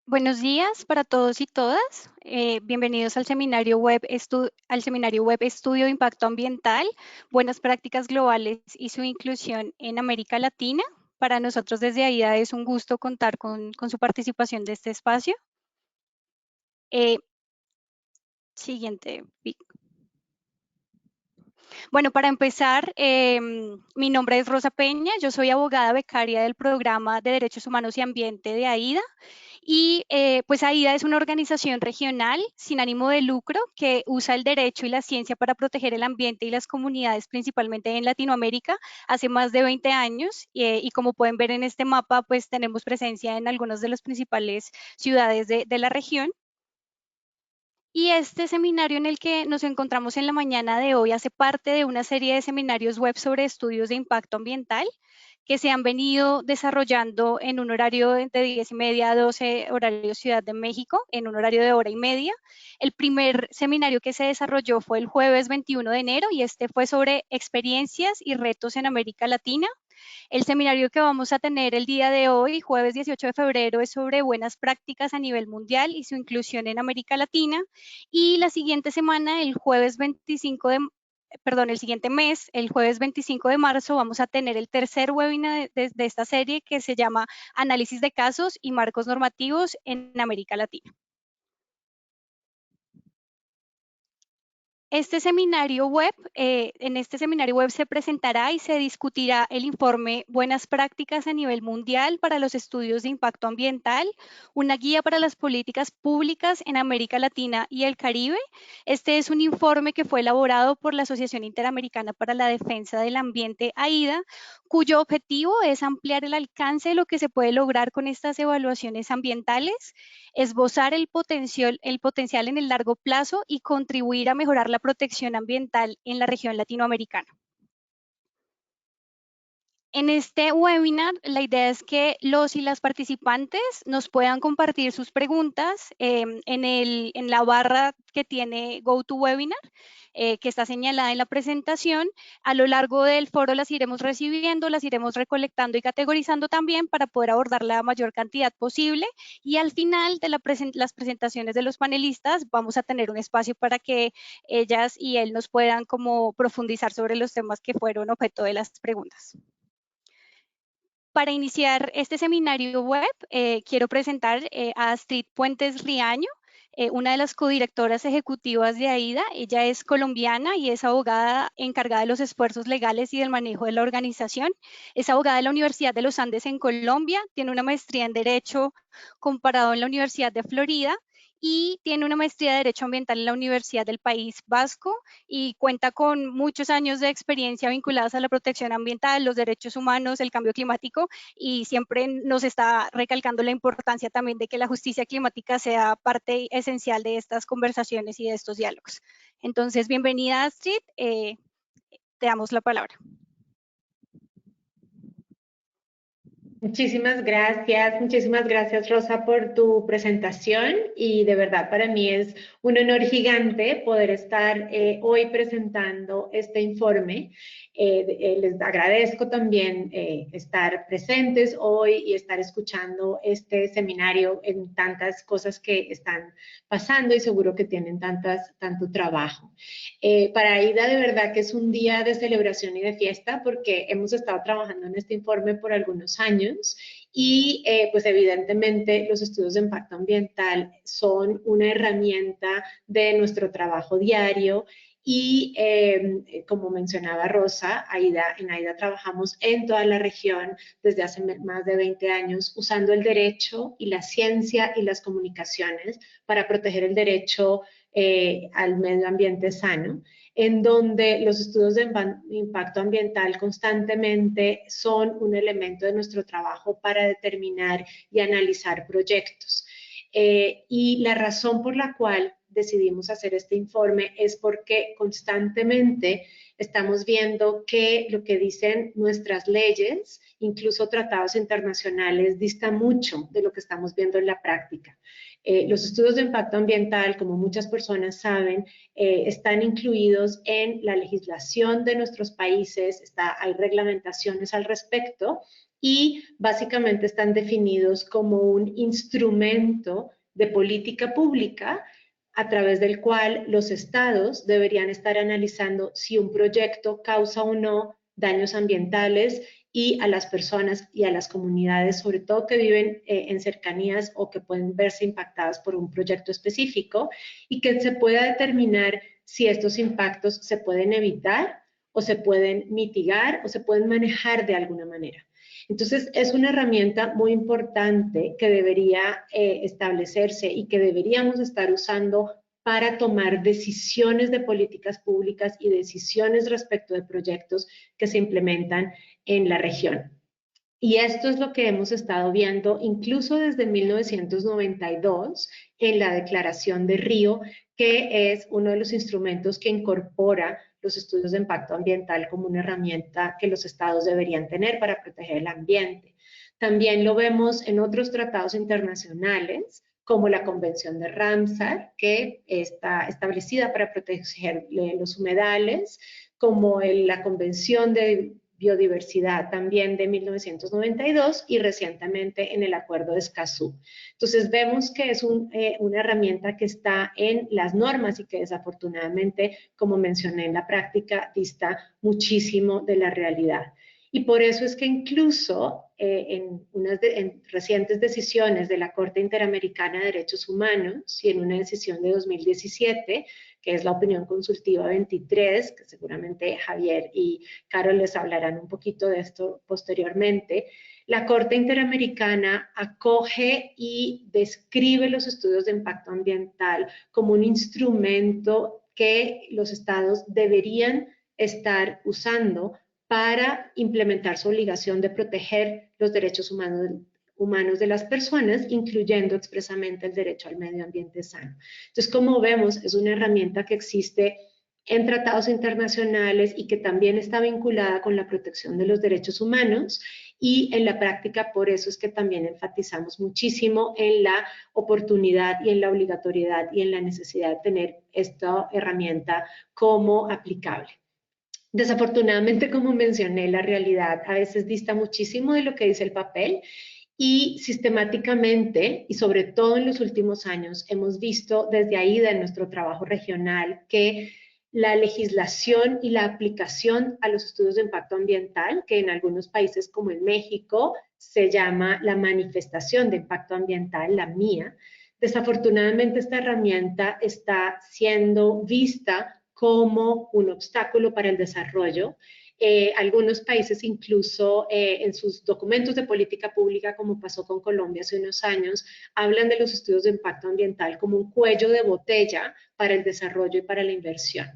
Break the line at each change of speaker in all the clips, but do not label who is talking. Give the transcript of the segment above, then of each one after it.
Buenos días para todos y todas. Bienvenidos al seminario web Estudio de Impacto Ambiental, Buenas Prácticas Globales y su inclusión en América Latina. Para nosotros desde AIDA es un gusto contar con su participación de este espacio. Eh, siguiente. Bueno, para empezar, mi nombre es Rosa Peña, yo soy abogada becaria del programa de Derechos Humanos y Ambiente de AIDA. Y pues AIDA es una organización regional sin ánimo de lucro que usa el derecho y la ciencia para proteger el ambiente y las comunidades, principalmente en Latinoamérica, hace más de 20 años. Y como pueden ver en este mapa, pues tenemos presencia en algunas de las principales ciudades de la región. Y este seminario en el que nos encontramos en la mañana de hoy hace parte de una serie de seminarios web sobre estudios de impacto ambiental que se han venido desarrollando en un horario de 10:30 a 12, horario Ciudad de México, en un horario de hora y media. El primer seminario que se desarrolló fue el jueves 21 de enero y este fue sobre experiencias y retos en América Latina. El seminario que vamos a tener el día de hoy, jueves 18 de febrero, es sobre buenas prácticas a nivel mundial y su inclusión en América Latina. Y la siguiente semana, el siguiente mes, el jueves 25 de marzo, vamos a tener el tercer webinar de esta serie que se llama Análisis de casos y marcos normativos en América Latina. En este seminario web se presentará y se discutirá el informe Buenas prácticas a nivel mundial para los estudios de impacto ambiental, una guía para las políticas públicas en América Latina y el Caribe. Este es un informe que fue elaborado por la Asociación Interamericana para la Defensa del Ambiente, AIDA, cuyo objetivo es ampliar el alcance de lo que se puede lograr con estas evaluaciones ambientales, esbozar el potencial en el largo plazo y contribuir a mejorar la protección ambiental en la región latinoamericana. En este webinar, la idea es que los y las participantes nos puedan compartir sus preguntas en la barra que tiene GoToWebinar, que está señalada en la presentación. A lo largo del foro las iremos recibiendo, las iremos recolectando y categorizando también para poder abordar la mayor cantidad posible. Y al final de las presentaciones de los panelistas, vamos a tener un espacio para que ellas y él nos puedan como profundizar sobre los temas que fueron objeto de las preguntas. Para iniciar este seminario web, quiero presentar a Astrid Puentes Riaño, una de las codirectoras ejecutivas de AIDA. Ella es colombiana y es abogada encargada de los esfuerzos legales y del manejo de la organización. Es abogada de la Universidad de los Andes en Colombia, tiene una maestría en Derecho comparado en la Universidad de Florida y tiene una maestría de Derecho Ambiental en la Universidad del País Vasco y cuenta con muchos años de experiencia vinculadas a la protección ambiental, los derechos humanos, el cambio climático, y siempre nos está recalcando la importancia también de que la justicia climática sea parte esencial de estas conversaciones y de estos diálogos. Entonces, bienvenida Astrid, te damos la palabra.
Muchísimas gracias Rosa por tu presentación y de verdad para mí es un honor gigante poder estar hoy presentando este informe. Les agradezco también estar presentes hoy y estar escuchando este seminario en tantas cosas que están pasando y seguro que tienen tanto trabajo. Para Aida de verdad que es un día de celebración y de fiesta porque hemos estado trabajando en este informe por algunos años y pues evidentemente los estudios de impacto ambiental son una herramienta de nuestro trabajo diario y como mencionaba Rosa, en AIDA trabajamos en toda la región desde hace más de 20 años usando el derecho y la ciencia y las comunicaciones para proteger el derecho al medio ambiente sano, en donde los estudios de impacto ambiental constantemente son un elemento de nuestro trabajo para determinar y analizar proyectos. Y la razón por la cual decidimos hacer este informe es porque constantemente estamos viendo que lo que dicen nuestras leyes, incluso tratados internacionales, dista mucho de lo que estamos viendo en la práctica. Los estudios de impacto ambiental, como muchas personas saben, están incluidos en la legislación de nuestros países, hay reglamentaciones al respecto y básicamente están definidos como un instrumento de política pública a través del cual los estados deberían estar analizando si un proyecto causa o no daños ambientales y a las personas y a las comunidades, sobre todo que viven en cercanías o que pueden verse impactadas por un proyecto específico, y que se pueda determinar si estos impactos se pueden evitar o se pueden mitigar o se pueden manejar de alguna manera. Entonces, es una herramienta muy importante que debería establecerse y que deberíamos estar usando para tomar decisiones de políticas públicas y decisiones respecto de proyectos que se implementan en la región. Y esto es lo que hemos estado viendo incluso desde 1992 en la Declaración de Río, que es uno de los instrumentos que incorpora los estudios de impacto ambiental como una herramienta que los estados deberían tener para proteger el ambiente. También lo vemos en otros tratados internacionales, como la Convención de Ramsar, que está establecida para proteger los humedales, como la Convención de Biodiversidad también de 1992 y recientemente en el Acuerdo de Escazú. Entonces vemos que es una herramienta que está en las normas y que desafortunadamente, como mencioné en la práctica, dista muchísimo de la realidad. Y por eso es que incluso en recientes decisiones de la Corte Interamericana de Derechos Humanos y en una decisión de 2017, que es la opinión consultiva 23, que seguramente Javier y Carol les hablarán un poquito de esto posteriormente, la Corte Interamericana acoge y describe los estudios de impacto ambiental como un instrumento que los estados deberían estar usando para implementar su obligación de proteger los derechos humanos de las personas, incluyendo expresamente el derecho al medio ambiente sano. Entonces, como vemos, es una herramienta que existe en tratados internacionales y que también está vinculada con la protección de los derechos humanos, y en la práctica por eso es que también enfatizamos muchísimo en la oportunidad y en la obligatoriedad y en la necesidad de tener esta herramienta como aplicable. Desafortunadamente, como mencioné, la realidad a veces dista muchísimo de lo que dice el papel, y sistemáticamente, y sobre todo en los últimos años, hemos visto desde ahí de nuestro trabajo regional que la legislación y la aplicación a los estudios de impacto ambiental, que en algunos países como en México se llama la manifestación de impacto ambiental, la MIA, desafortunadamente esta herramienta está siendo vista como un obstáculo para el desarrollo. Algunos países incluso en sus documentos de política pública, como pasó con Colombia hace unos años, hablan de los estudios de impacto ambiental como un cuello de botella para el desarrollo y para la inversión.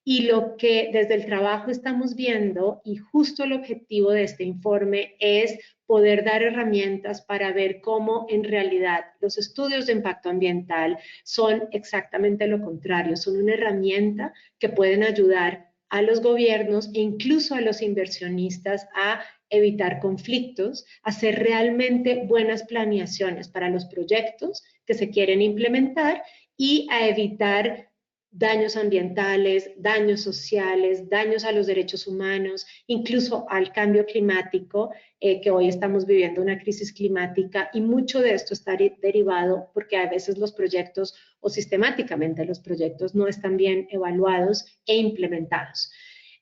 Y lo que desde el trabajo estamos viendo, y justo el objetivo de este informe, es poder dar herramientas para ver cómo en realidad los estudios de impacto ambiental son exactamente lo contrario, son una herramienta que pueden ayudar a los gobiernos e incluso a los inversionistas a evitar conflictos, hacer realmente buenas planeaciones para los proyectos que se quieren implementar y a evitar daños ambientales, daños sociales, daños a los derechos humanos, incluso al cambio climático, que hoy estamos viviendo una crisis climática, y mucho de esto está derivado porque a veces los proyectos o sistemáticamente los proyectos no están bien evaluados e implementados.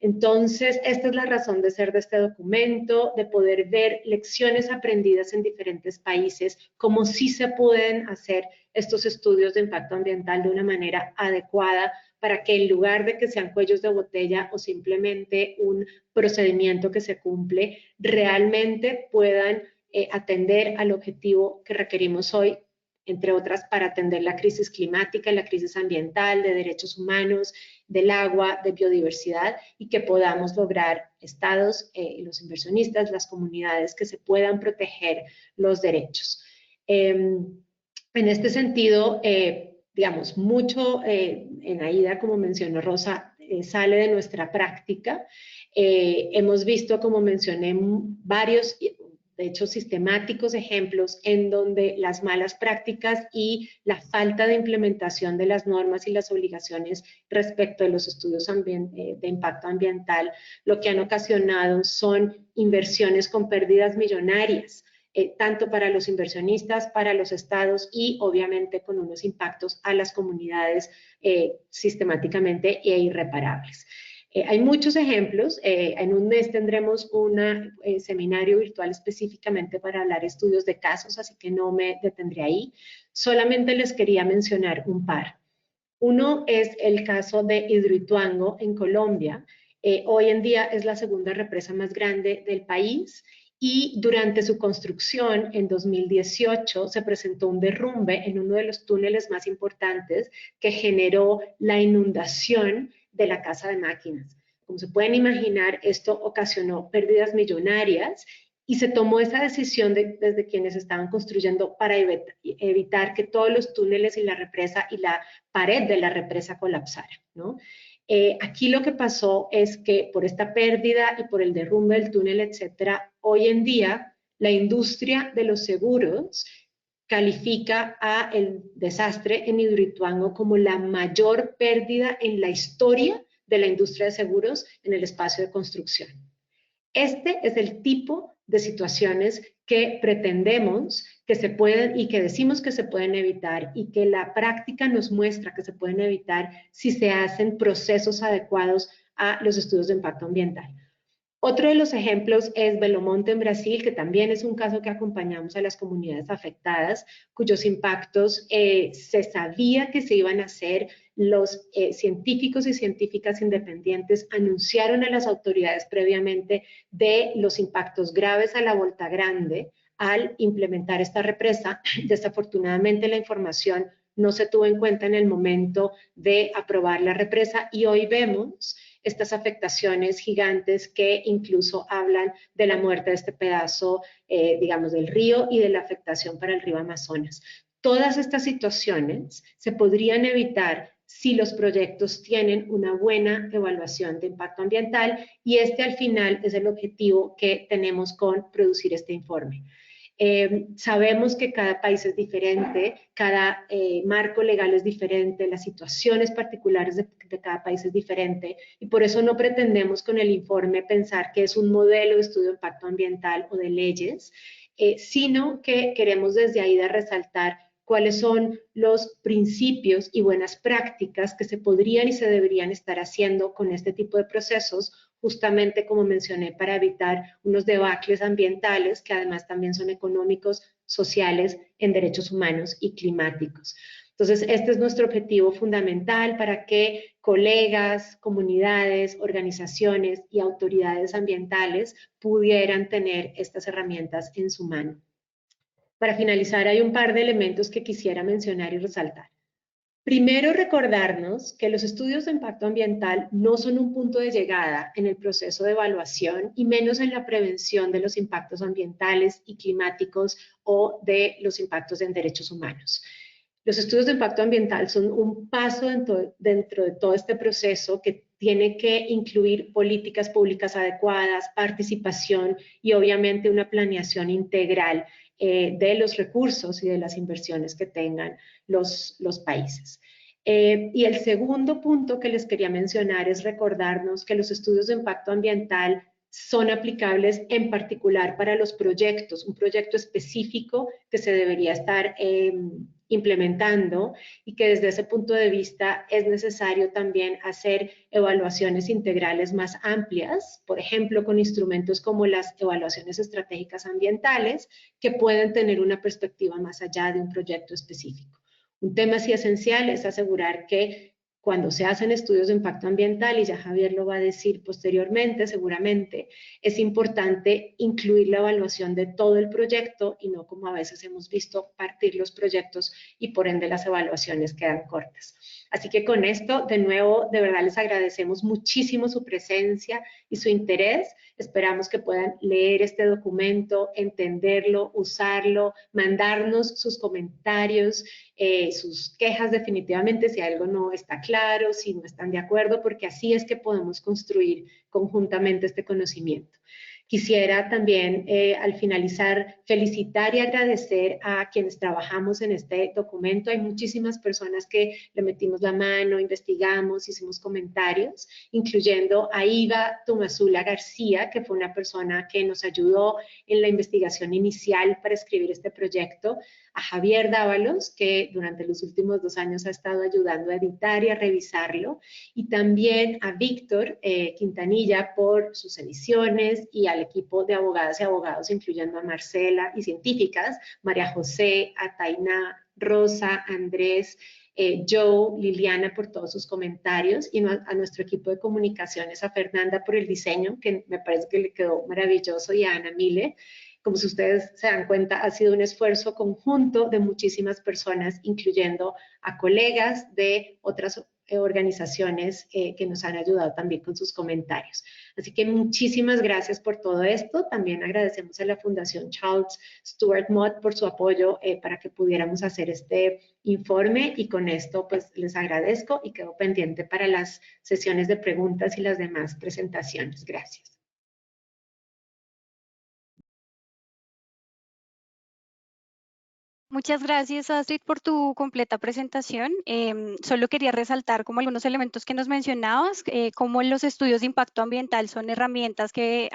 Entonces, esta es la razón de ser de este documento, de poder ver lecciones aprendidas en diferentes países, cómo sí se pueden hacer estos estudios de impacto ambiental de una manera adecuada para que en lugar de que sean cuellos de botella o simplemente un procedimiento que se cumple, realmente puedan atender al objetivo que requerimos hoy, entre otras, para atender la crisis climática, la crisis ambiental, de derechos humanos, del agua, de biodiversidad, y que podamos lograr estados, los inversionistas, las comunidades, que se puedan proteger los derechos. En este sentido, digamos, mucho en AIDA, como mencionó Rosa, sale de nuestra práctica. Hemos visto, como mencioné, varios de hecho sistemáticos ejemplos en donde las malas prácticas y la falta de implementación de las normas y las obligaciones respecto de los estudios de impacto ambiental lo que han ocasionado son inversiones con pérdidas millonarias, tanto para los inversionistas, para los estados y obviamente con unos impactos a las comunidades sistemáticamente e irreparables. Hay muchos ejemplos. En un mes tendremos un seminario virtual específicamente para hablar estudios de casos, así que no me detendré ahí. Solamente les quería mencionar un par. Uno es el caso de Hidroituango en Colombia. Hoy en día es la segunda represa más grande del país y durante su construcción en 2018 se presentó un derrumbe en uno de los túneles más importantes que generó la inundación de la casa de máquinas. Como se pueden imaginar, esto ocasionó pérdidas millonarias y se tomó esa decisión desde quienes estaban construyendo para evitar que todos los túneles y la represa y la pared de la represa colapsara, ¿no? Aquí lo que pasó es que por esta pérdida y por el derrumbe del túnel, etcétera, hoy en día la industria de los seguros califica a el desastre en Hidroituango como la mayor pérdida en la historia de la industria de seguros en el espacio de construcción. Este es el tipo de situaciones que pretendemos que se pueden y que decimos que se pueden evitar y que la práctica nos muestra que se pueden evitar si se hacen procesos adecuados a los estudios de impacto ambiental. Otro de los ejemplos es Belo Monte en Brasil, que también es un caso que acompañamos a las comunidades afectadas, cuyos impactos se sabía que se iban a hacer. Los científicos y científicas independientes anunciaron a las autoridades previamente de los impactos graves a la Volta Grande al implementar esta represa. Desafortunadamente la información no se tuvo en cuenta en el momento de aprobar la represa y hoy vemos estas afectaciones gigantes que incluso hablan de la muerte de este pedazo, digamos, del río y de la afectación para el río Amazonas. Todas estas situaciones se podrían evitar si los proyectos tienen una buena evaluación de impacto ambiental y este al final es el objetivo que tenemos con producir este informe. Sabemos que cada país es diferente, cada marco legal es diferente, las situaciones particulares de cada país es diferente y por eso no pretendemos con el informe pensar que es un modelo de estudio de impacto ambiental o de leyes, sino que queremos desde ahí resaltar cuáles son los principios y buenas prácticas que se podrían y se deberían estar haciendo con este tipo de procesos, justamente como mencioné, para evitar unos debacles ambientales que además también son económicos, sociales, en derechos humanos y climáticos. Entonces, este es nuestro objetivo fundamental para que colegas, comunidades, organizaciones y autoridades ambientales pudieran tener estas herramientas en su mano. Para finalizar, hay un par de elementos que quisiera mencionar y resaltar. Primero, recordarnos que los estudios de impacto ambiental no son un punto de llegada en el proceso de evaluación y menos en la prevención de los impactos ambientales y climáticos o de los impactos en derechos humanos. Los estudios de impacto ambiental son un paso dentro de todo este proceso que tiene que incluir políticas públicas adecuadas, participación y obviamente una planeación integral de los recursos y de las inversiones que tengan los países. Y el segundo punto que les quería mencionar es recordarnos que los estudios de impacto ambiental son aplicables en particular para los proyectos, un proyecto específico que se debería estar implementando y que desde ese punto de vista es necesario también hacer evaluaciones integrales más amplias, por ejemplo, con instrumentos como las evaluaciones estratégicas ambientales, que pueden tener una perspectiva más allá de un proyecto específico. Un tema así esencial es asegurar que cuando se hacen estudios de impacto ambiental, y ya Javier lo va a decir posteriormente, seguramente, es importante incluir la evaluación de todo el proyecto y no como a veces hemos visto partir los proyectos y por ende las evaluaciones quedan cortas. Así que con esto, de nuevo, de verdad les agradecemos muchísimo su presencia y su interés. Esperamos que puedan leer este documento, entenderlo, usarlo, mandarnos sus comentarios, sus quejas definitivamente si algo no está claro, si no están de acuerdo, porque así es que podemos construir conjuntamente este conocimiento. Quisiera también, al finalizar, felicitar y agradecer a quienes trabajamos en este documento. Hay muchísimas personas que le metimos la mano, investigamos, hicimos comentarios, incluyendo a Iva Tumasula García, que fue una persona que nos ayudó en la investigación inicial para escribir este proyecto, a Javier Dávalos, que durante los últimos 2 años ha estado ayudando a editar y a revisarlo, y también a Víctor Quintanilla por sus ediciones, y al equipo de abogadas y abogados, incluyendo a Marcela, y científicas, María José, a Tainá, Rosa, Andrés, Joe, Liliana por todos sus comentarios, y a nuestro equipo de comunicaciones, a Fernanda por el diseño, que me parece que le quedó maravilloso, y a Ana Mile. Como si ustedes se dan cuenta, ha sido un esfuerzo conjunto de muchísimas personas, incluyendo a colegas de otras organizaciones que nos han ayudado también con sus comentarios. Así que muchísimas gracias por todo esto. También agradecemos a la Fundación Charles Stewart Mott por su apoyo para que pudiéramos hacer este informe, y con esto pues les agradezco y quedo pendiente para las sesiones de preguntas y las demás presentaciones. Gracias.
Muchas gracias, Astrid, por tu completa presentación. Solo quería resaltar como algunos elementos que nos mencionabas, cómo los estudios de impacto ambiental son herramientas que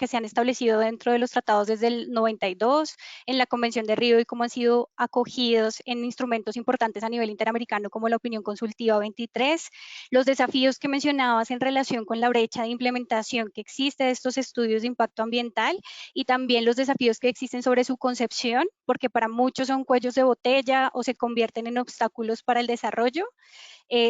se han establecido dentro de los tratados desde el 92, en la Convención de Río, y cómo han sido acogidos en instrumentos importantes a nivel interamericano como la Opinión Consultiva 23, los desafíos que mencionabas en relación con la brecha de implementación que existe de estos estudios de impacto ambiental, y también los desafíos que existen sobre su concepción, porque para muchos son cuellos de botella o se convierten en obstáculos para el desarrollo.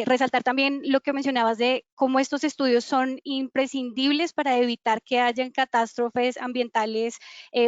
Resaltar también lo que mencionabas de cómo estos estudios son imprescindibles para evitar que hayan catástrofes ambientales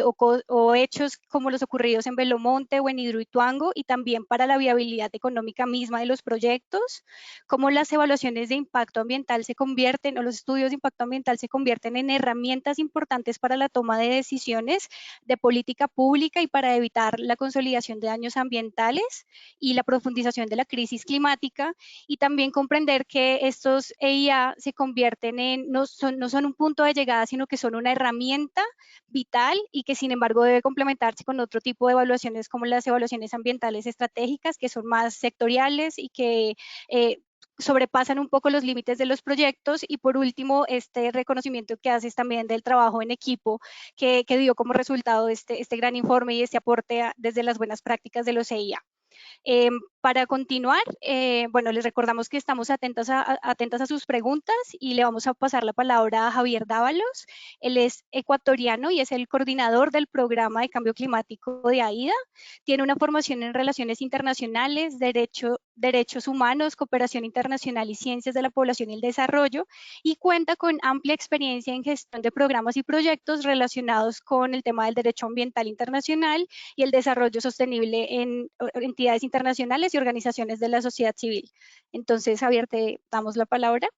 o hechos como los ocurridos en Belo Monte o en Hidroituango, y también para la viabilidad económica misma de los proyectos, cómo las evaluaciones de impacto ambiental se convierten, o los estudios de impacto ambiental se convierten en herramientas importantes para la toma de decisiones de política pública y para evitar la consolidación de daños ambientales y la profundización de la crisis climática, y también comprender que estos EIA se convierten no son un punto de llegada, sino que son una herramienta vital, y que sin embargo debe complementarse con otro tipo de evaluaciones como las evaluaciones ambientales estratégicas, que son más sectoriales y que sobrepasan un poco los límites de los proyectos. Y por último, este reconocimiento que haces también del trabajo en equipo que dio como resultado este gran informe y este aporte desde las buenas prácticas de los EIA. Para continuar, bueno, les recordamos que estamos atentas a sus preguntas, y le vamos a pasar la palabra a Javier Dávalos. Él es ecuatoriano y es el coordinador del programa de cambio climático de AIDA. Tiene una formación en relaciones internacionales, derechos humanos, cooperación internacional y ciencias de la población y el desarrollo, y cuenta con amplia experiencia en gestión de programas y proyectos relacionados con el tema del derecho ambiental internacional y el desarrollo sostenible en entidades internacionales y organizaciones de la sociedad civil. Entonces, Javier, te damos la palabra.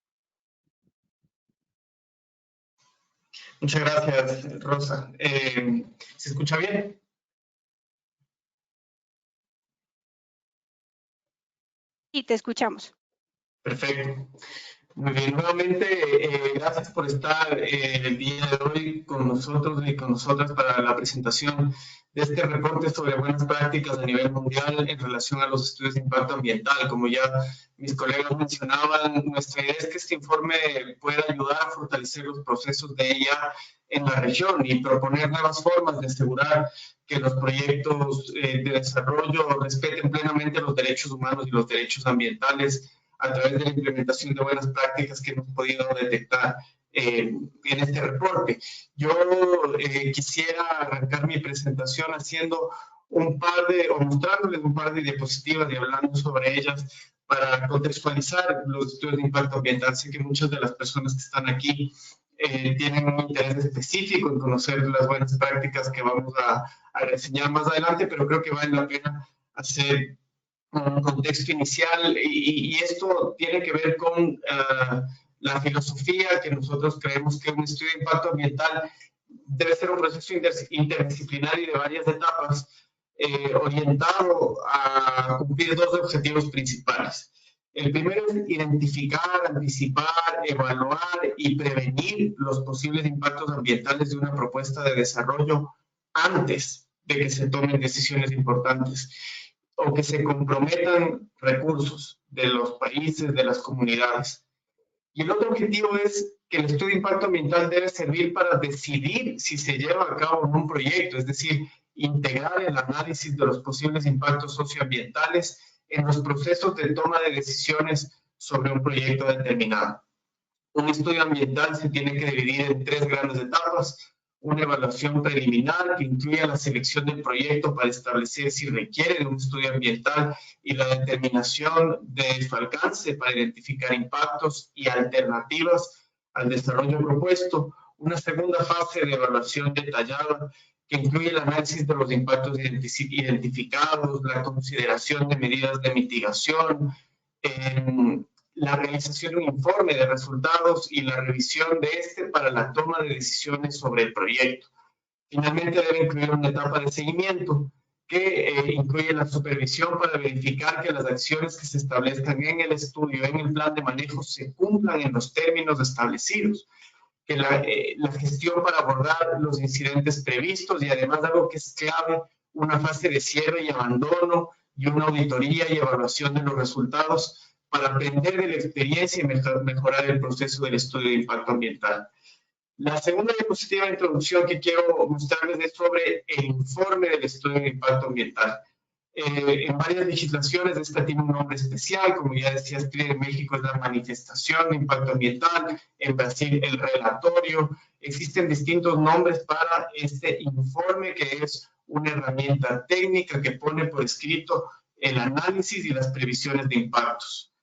Muchas gracias, Rosa. ¿Se escucha bien?
Sí, te escuchamos.
Perfecto. Muy bien, nuevamente, gracias por estar el día de hoy con nosotros y con nosotras para la presentación de este reporte sobre buenas prácticas a nivel mundial en relación a los estudios de impacto ambiental. Como ya mis colegas mencionaban, nuestra idea es que este informe pueda ayudar a fortalecer los procesos de ella en la región y proponer nuevas formas de asegurar que los proyectos de desarrollo respeten plenamente los derechos humanos y los derechos ambientales a través de la implementación de buenas prácticas que hemos podido detectar en este reporte. Yo quisiera arrancar mi presentación haciendo o mostrándoles un par de diapositivas y hablando sobre ellas para contextualizar los estudios de impacto ambiental. Sé que muchas de las personas que están aquí tienen un interés específico en conocer las buenas prácticas que vamos a reseñar más adelante, pero creo que vale la pena hacer un contexto inicial, y esto tiene que ver con la filosofía que nosotros creemos que un estudio de impacto ambiental debe ser un proceso interdisciplinario de varias etapas orientado a cumplir dos objetivos principales. El primero es identificar, anticipar, evaluar y prevenir los posibles impactos ambientales de una propuesta de desarrollo antes de que se tomen decisiones importantes o que se comprometan recursos de los países, de las comunidades. Y el otro objetivo es que el estudio de impacto ambiental debe servir para decidir si se lleva a cabo un proyecto, es decir, integrar el análisis de los posibles impactos socioambientales en los procesos de toma de decisiones sobre un proyecto determinado. Un estudio ambiental se tiene que dividir en 3 grandes etapas. Una evaluación preliminar que incluye la selección del proyecto para establecer si requiere de un estudio ambiental y la determinación de su alcance para identificar impactos y alternativas al desarrollo propuesto. Una segunda fase de evaluación detallada que incluye el análisis de los impactos identificados, la consideración de medidas de mitigación, la realización de un informe de resultados y la revisión de este para la toma de decisiones sobre el proyecto. Finalmente debe incluir una etapa de seguimiento que incluye la supervisión para verificar que las acciones que se establezcan en el estudio, en el plan de manejo, se cumplan en los términos establecidos, que la gestión para abordar los incidentes previstos y además algo que es clave, una fase de cierre y abandono y una auditoría y evaluación de los resultados para aprender de la experiencia y mejorar el proceso del estudio de impacto ambiental. La segunda diapositiva de introducción que quiero mostrarles es sobre el informe del estudio de impacto ambiental. En varias legislaciones esta tiene un nombre especial, como ya decía Astrid, en México es la manifestación de impacto ambiental, en Brasil el relatorio. Existen distintos nombres para este informe, que es una herramienta técnica que pone por escrito el análisis y las previsiones de impactos.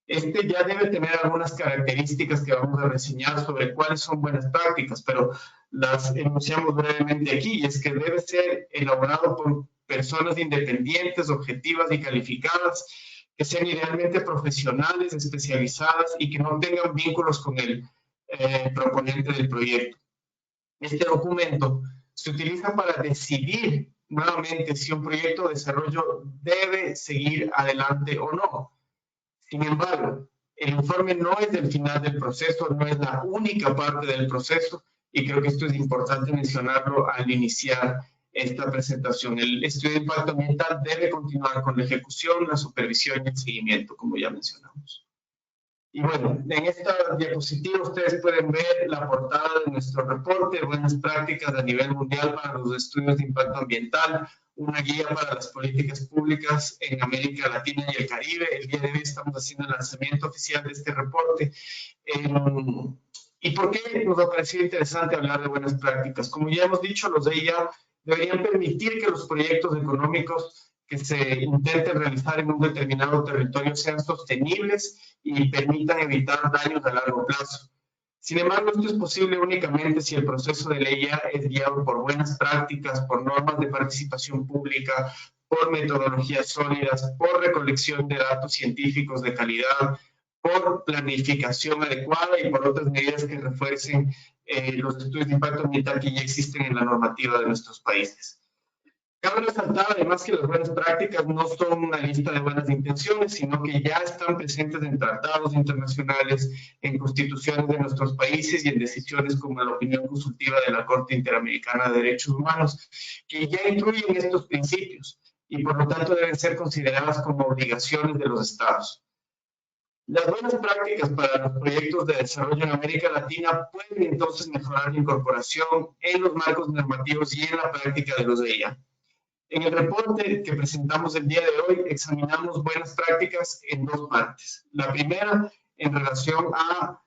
Este ya debe tener algunas características que vamos a reseñar sobre cuáles son buenas prácticas, pero las enunciamos brevemente aquí, y es que debe ser elaborado por personas independientes, objetivas y calificadas, que sean idealmente profesionales, especializadas y que no tengan vínculos con el proponente del proyecto. Este documento se utiliza para decidir nuevamente si un proyecto de desarrollo debe seguir adelante o no. Sin embargo, el informe no es el final del proceso, no es la única parte del proceso, y creo que esto es importante mencionarlo al iniciar esta presentación. El estudio de impacto ambiental debe continuar con la ejecución, la supervisión y el seguimiento, como ya mencionamos. Y bueno, en esta diapositiva ustedes pueden ver la portada de nuestro reporte, buenas prácticas a nivel mundial para los estudios de impacto ambiental, una guía para las políticas públicas en América Latina y el Caribe. El día de hoy estamos haciendo el lanzamiento oficial de este reporte. ¿Y por qué nos ha parecido interesante hablar de buenas prácticas? Como ya hemos dicho, los EIA deberían permitir que los proyectos económicos que se intenten realizar en un determinado territorio sean sostenibles y permitan evitar daños a largo plazo. Sin embargo, esto es posible únicamente si el proceso de ley ya es guiado por buenas prácticas, por normas de participación pública, por metodologías sólidas, por recolección de datos científicos de calidad, por planificación adecuada y por otras medidas que refuercen los estudios de impacto ambiental que ya existen en la normativa de nuestros países. Cabe resaltar además que las buenas prácticas no son una lista de buenas intenciones, sino que ya están presentes en tratados internacionales, en constituciones de nuestros países y en decisiones como la opinión consultiva de la Corte Interamericana de Derechos Humanos, que ya incluyen estos principios y por lo tanto deben ser consideradas como obligaciones de los estados. Las buenas prácticas para los proyectos de desarrollo en América Latina pueden entonces mejorar la incorporación en los marcos normativos y en la práctica de los EIA. En el reporte que presentamos el día de hoy, examinamos buenas prácticas en 2 partes. La primera, en relación a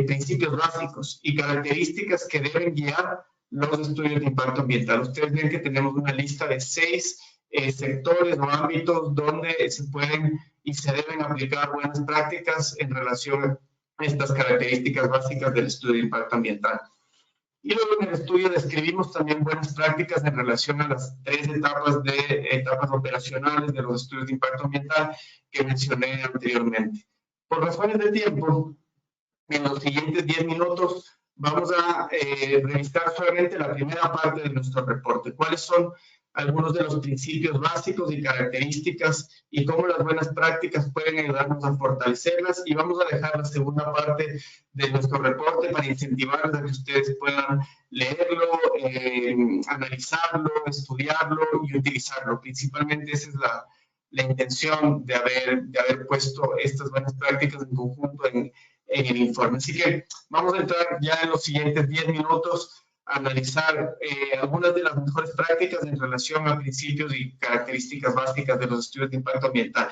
principios básicos y características que deben guiar los estudios de impacto ambiental. Ustedes ven que tenemos una lista de 6 sectores o ámbitos donde se pueden y se deben aplicar buenas prácticas en relación a estas características básicas del estudio de impacto ambiental. Y luego en el estudio describimos también buenas prácticas en relación a las 3 etapas operacionales de los estudios de impacto ambiental que mencioné anteriormente. Por razones de tiempo, en los siguientes 10 minutos vamos a revisar solamente la primera parte de nuestro reporte. ¿Cuáles son algunos de los principios básicos y características y cómo las buenas prácticas pueden ayudarnos a fortalecerlas. Y vamos a dejar la segunda parte de nuestro reporte para incentivarles a que ustedes puedan leerlo, analizarlo, estudiarlo y utilizarlo. Principalmente esa es la intención de haber puesto estas buenas prácticas en conjunto en el informe. Así que vamos a entrar ya en los siguientes 10 minutos a analizar algunas de las mejores prácticas en relación a principios y características básicas de los estudios de impacto ambiental.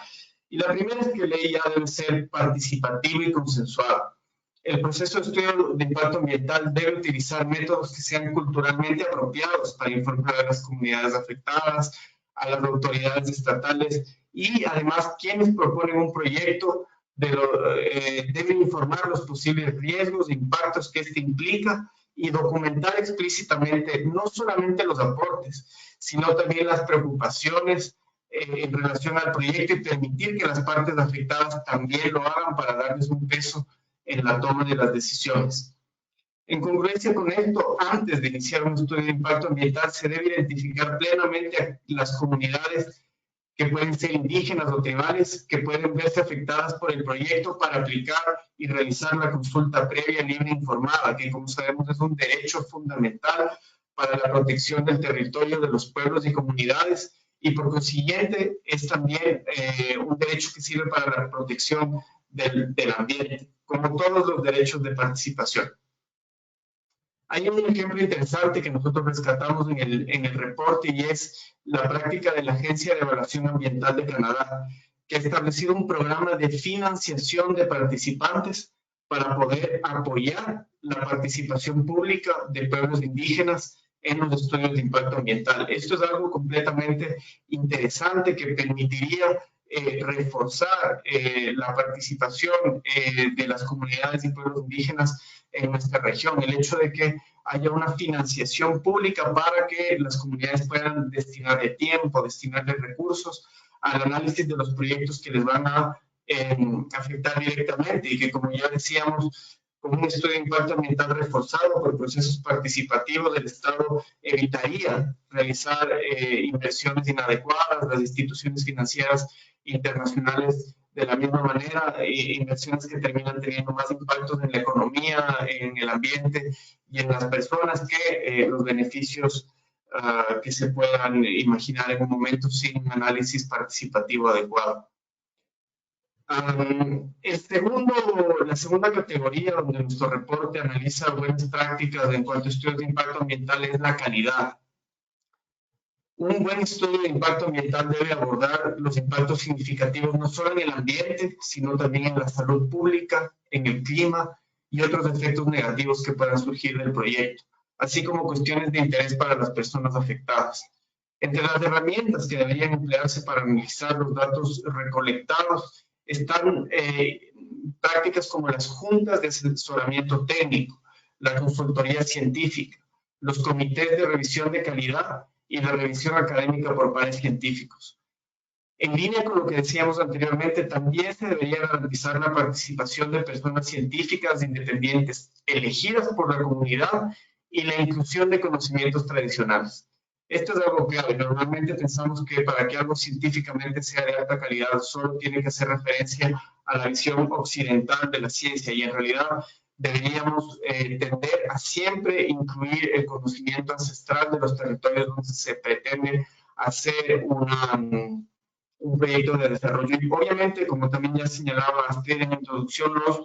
Y la primera es que la ley ya debe ser participativo y consensuado. El proceso de estudio de impacto ambiental debe utilizar métodos que sean culturalmente apropiados para informar a las comunidades afectadas, a las autoridades estatales y además quienes proponen un proyecto deben informar los posibles riesgos e impactos que este implica y documentar explícitamente no solamente los aportes, sino también las preocupaciones en relación al proyecto y permitir que las partes afectadas también lo hagan para darles un peso en la toma de las decisiones. En congruencia con esto, antes de iniciar un estudio de impacto ambiental, se debe identificar plenamente a las comunidades que pueden ser indígenas o tribales, que pueden verse afectadas por el proyecto para aplicar y realizar la consulta previa, libre e informada, que como sabemos es un derecho fundamental para la protección del territorio de los pueblos y comunidades y por consiguiente es también un derecho que sirve para la protección del ambiente, como todos los derechos de participación. Hay un ejemplo interesante que nosotros rescatamos en el reporte y es la práctica de la Agencia de Evaluación Ambiental de Canadá, que ha establecido un programa de financiación de participantes para poder apoyar la participación pública de pueblos indígenas en los estudios de impacto ambiental. Esto es algo completamente interesante que permitiría reforzar la participación de las comunidades y pueblos indígenas en nuestra región, el hecho de que haya una financiación pública para que las comunidades puedan destinarle tiempo, destinarle recursos al análisis de los proyectos que les van a afectar directamente y que, como ya decíamos, con un estudio de impacto ambiental reforzado por procesos participativos del Estado evitaría realizar inversiones inadecuadas, las instituciones financieras internacionales de la misma manera, inversiones que terminan teniendo más impactos en la economía, en el ambiente y en las personas que los beneficios que se puedan imaginar en un momento sin un análisis participativo adecuado. La segunda categoría donde nuestro reporte analiza buenas prácticas en cuanto a estudios de impacto ambiental es la calidad. Un buen estudio de impacto ambiental debe abordar los impactos significativos no solo en el ambiente, sino también en la salud pública, en el clima y otros efectos negativos que puedan surgir del proyecto, así como cuestiones de interés para las personas afectadas. Entre las herramientas que deberían emplearse para analizar los datos recolectados están prácticas como las juntas de asesoramiento técnico, la consultoría científica, los comités de revisión de calidad y la revisión académica por pares científicos. En línea con lo que decíamos anteriormente, también se debería garantizar la participación de personas científicas independientes elegidas por la comunidad y la inclusión de conocimientos tradicionales. Esto es algo clave. Normalmente pensamos que para que algo científicamente sea de alta calidad solo tiene que hacer referencia a la visión occidental de la ciencia y en realidad deberíamos tender a siempre incluir el conocimiento ancestral de los territorios donde se pretende hacer un proyecto de desarrollo. Y obviamente, como también ya señalaba Astrid en la introducción, los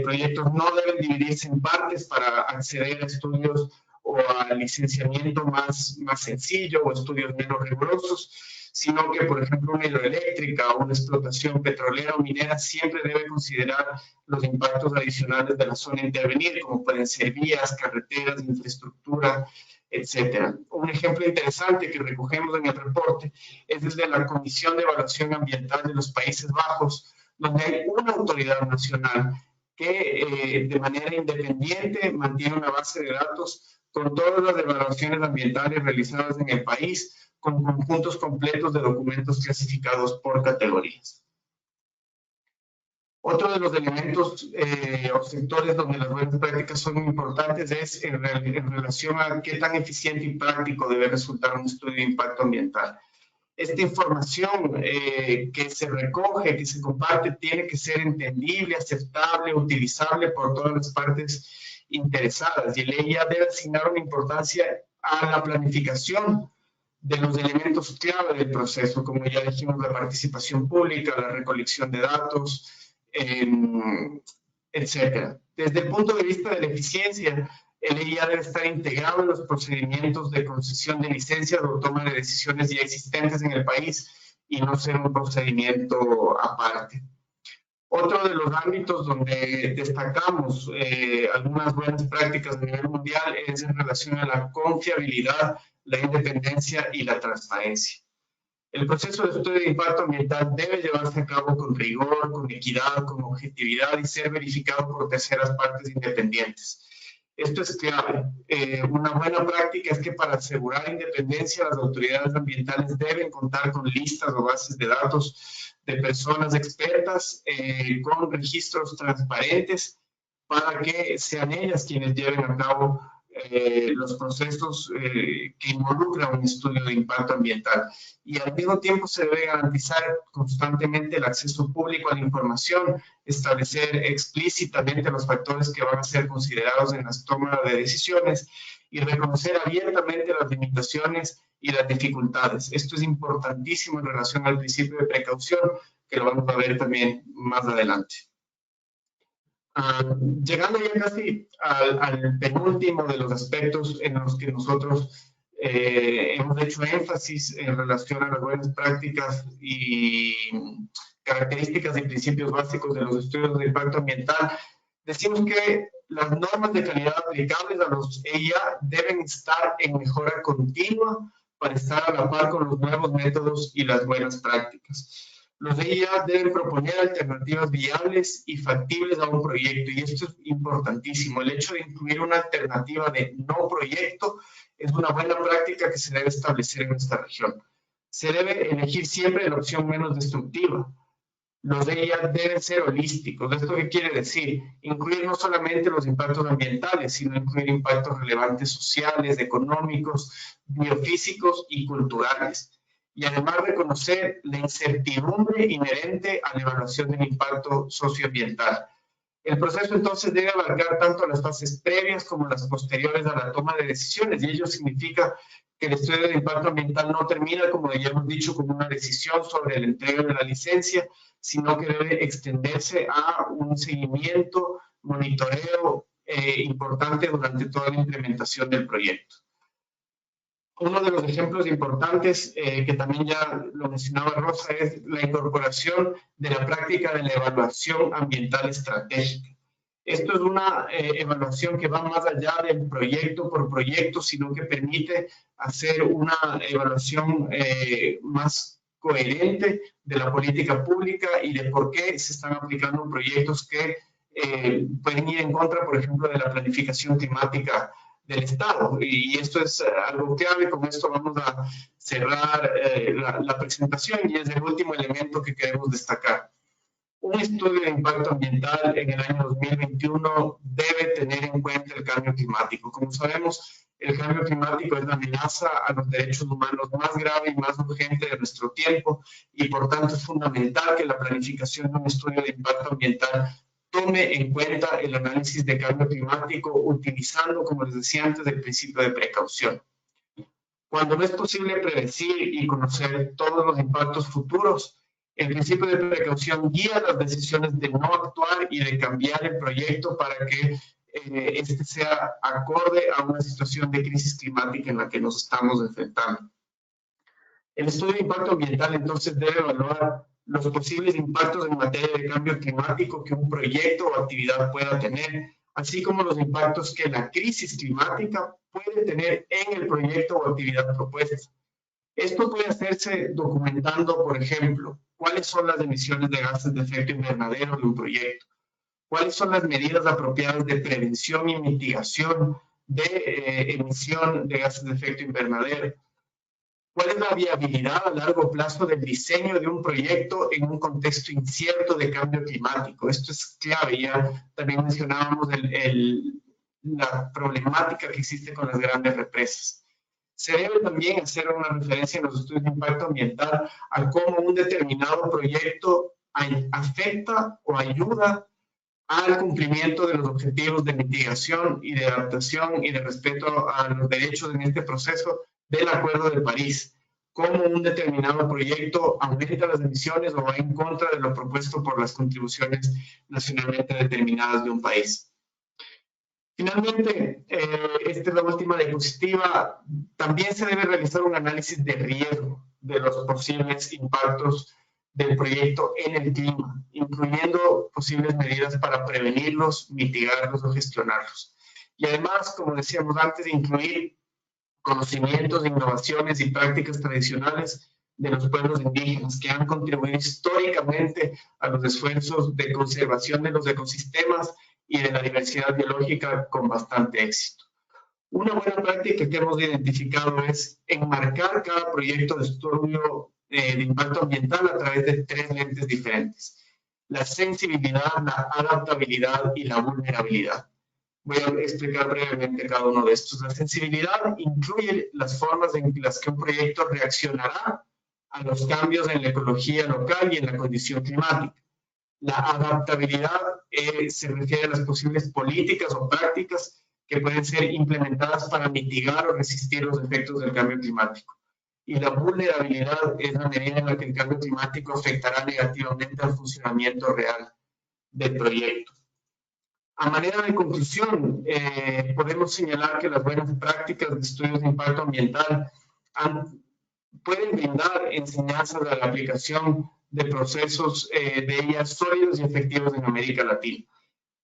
proyectos no deben dividirse en partes para acceder a estudios o a licenciamiento más sencillo o estudios menos rigurosos, sino que, por ejemplo, una hidroeléctrica o una explotación petrolera o minera siempre debe considerar los impactos adicionales de la zona a intervenir, como pueden ser vías, carreteras, infraestructura, etcétera. Un ejemplo interesante que recogemos en el reporte es el de la Comisión de Evaluación Ambiental de los Países Bajos, donde hay una autoridad nacional que de manera independiente mantiene una base de datos con todas las evaluaciones ambientales realizadas en el país, con conjuntos completos de documentos clasificados por categorías. Otro de los elementos o sectores donde las buenas prácticas son importantes es en relación a qué tan eficiente y práctico debe resultar un estudio de impacto ambiental. Esta información que se recoge, que se comparte, tiene que ser entendible, aceptable, utilizable por todas las partes interesadas. Y el EIA debe asignar una importancia a la planificación de los elementos clave del proceso, como ya dijimos, la participación pública, la recolección de datos, etcétera. Desde el punto de vista de la eficiencia, el EIA debe estar integrado en los procedimientos de concesión de licencias o toma de decisiones ya existentes en el país y no ser un procedimiento aparte. Otro de los ámbitos donde destacamos algunas buenas prácticas a nivel mundial es en relación a la confiabilidad, la independencia y la transparencia. El proceso de estudio de impacto ambiental debe llevarse a cabo con rigor, con equidad, con objetividad y ser verificado por terceras partes independientes. Esto es clave. Una buena práctica es que para asegurar independencia, las autoridades ambientales deben contar con listas o bases de datos de personas expertas con registros transparentes para que sean ellas quienes lleven a cabo los procesos que involucran un estudio de impacto ambiental. Y al mismo tiempo se debe garantizar constantemente el acceso público a la información, establecer explícitamente los factores que van a ser considerados en las tomas de decisiones y reconocer abiertamente las limitaciones y las dificultades. Esto es importantísimo en relación al principio de precaución, que lo vamos a ver también más adelante. Llegando ya casi al penúltimo de los aspectos en los que nosotros hemos hecho énfasis en relación a las buenas prácticas y características y principios básicos de los estudios de impacto ambiental, decimos que las normas de calidad aplicables a los EIA deben estar en mejora continua para estar a la par con los nuevos métodos y las buenas prácticas. Los EIA deben proponer alternativas viables y factibles a un proyecto, y esto es importantísimo. El hecho de incluir una alternativa de no proyecto es una buena práctica que se debe establecer en esta región. Se debe elegir siempre la opción menos destructiva. Los EIA deben ser holísticos. ¿Esto qué quiere decir? Incluir no solamente los impactos ambientales, sino incluir impactos relevantes sociales, económicos, biofísicos y culturales. Y además reconocer la incertidumbre inherente a la evaluación del impacto socioambiental. El proceso entonces debe abarcar tanto las fases previas como las posteriores a la toma de decisiones, y ello significa que el estudio de impacto ambiental no termina, como ya hemos dicho, como una decisión sobre el entrega de la licencia, sino que debe extenderse a un seguimiento, monitoreo importante durante toda la implementación del proyecto. Uno de los ejemplos importantes, que también ya lo mencionaba Rosa, es la incorporación de la práctica de la evaluación ambiental estratégica. Esto es una evaluación que va más allá del proyecto por proyecto, sino que permite hacer una evaluación más coherente de la política pública y de por qué se están aplicando proyectos que pueden ir en contra, por ejemplo, de la planificación climática del Estado. Y esto es algo clave. Con esto vamos a cerrar la presentación, y es el último elemento que queremos destacar. Un estudio de impacto ambiental en el año 2021 debe tener en cuenta el cambio climático. Como sabemos, el cambio climático es la amenaza a los derechos humanos más grave y más urgente de nuestro tiempo, y por tanto es fundamental que la planificación de un estudio de impacto ambiental tome en cuenta el análisis de cambio climático, utilizando, como les decía antes, el principio de precaución. Cuando no es posible predecir y conocer todos los impactos futuros, el principio de precaución guía las decisiones de no actuar y de cambiar el proyecto para que este sea acorde a una situación de crisis climática en la que nos estamos enfrentando. El estudio de impacto ambiental entonces debe evaluar los posibles impactos en materia de cambio climático que un proyecto o actividad pueda tener, así como los impactos que la crisis climática puede tener en el proyecto o actividad propuesta. Esto puede hacerse documentando, por ejemplo, cuáles son las emisiones de gases de efecto invernadero de un proyecto, cuáles son las medidas apropiadas de prevención y mitigación de emisión de gases de efecto invernadero, ¿Cuál es la viabilidad a largo plazo del diseño de un proyecto en un contexto incierto de cambio climático? Esto es clave. Ya también mencionábamos la problemática que existe con las grandes represas. Se debe también hacer una referencia en los estudios de impacto ambiental a cómo un determinado proyecto afecta o ayuda al cumplimiento de los objetivos de mitigación y de adaptación y de respeto a los derechos en este proceso del Acuerdo de París. Cómo un determinado proyecto aumenta las emisiones o va en contra de lo propuesto por las contribuciones nacionalmente determinadas de un país. Finalmente, esta es la última diapositiva, también se debe realizar un análisis de riesgo de los posibles impactos del proyecto en el clima, incluyendo posibles medidas para prevenirlos, mitigarlos o gestionarlos. Y además, como decíamos antes, incluir conocimientos, innovaciones y prácticas tradicionales de los pueblos indígenas que han contribuido históricamente a los esfuerzos de conservación de los ecosistemas y de la diversidad biológica con bastante éxito. Una buena práctica que hemos identificado es enmarcar cada proyecto de estudio de impacto ambiental a través de 3 lentes diferentes: la sensibilidad, la adaptabilidad y la vulnerabilidad. Voy a explicar brevemente cada uno de estos. La sensibilidad incluye las formas en las que un proyecto reaccionará a los cambios en la ecología local y en la condición climática. La adaptabilidad se refiere a las posibles políticas o prácticas que pueden ser implementadas para mitigar o resistir los efectos del cambio climático. Y la vulnerabilidad es la medida en la que el cambio climático afectará negativamente al funcionamiento real del proyecto. A manera de conclusión, podemos señalar que las buenas prácticas de estudios de impacto ambiental pueden brindar enseñanzas a la aplicación de procesos de ellas sólidos y efectivos en América Latina.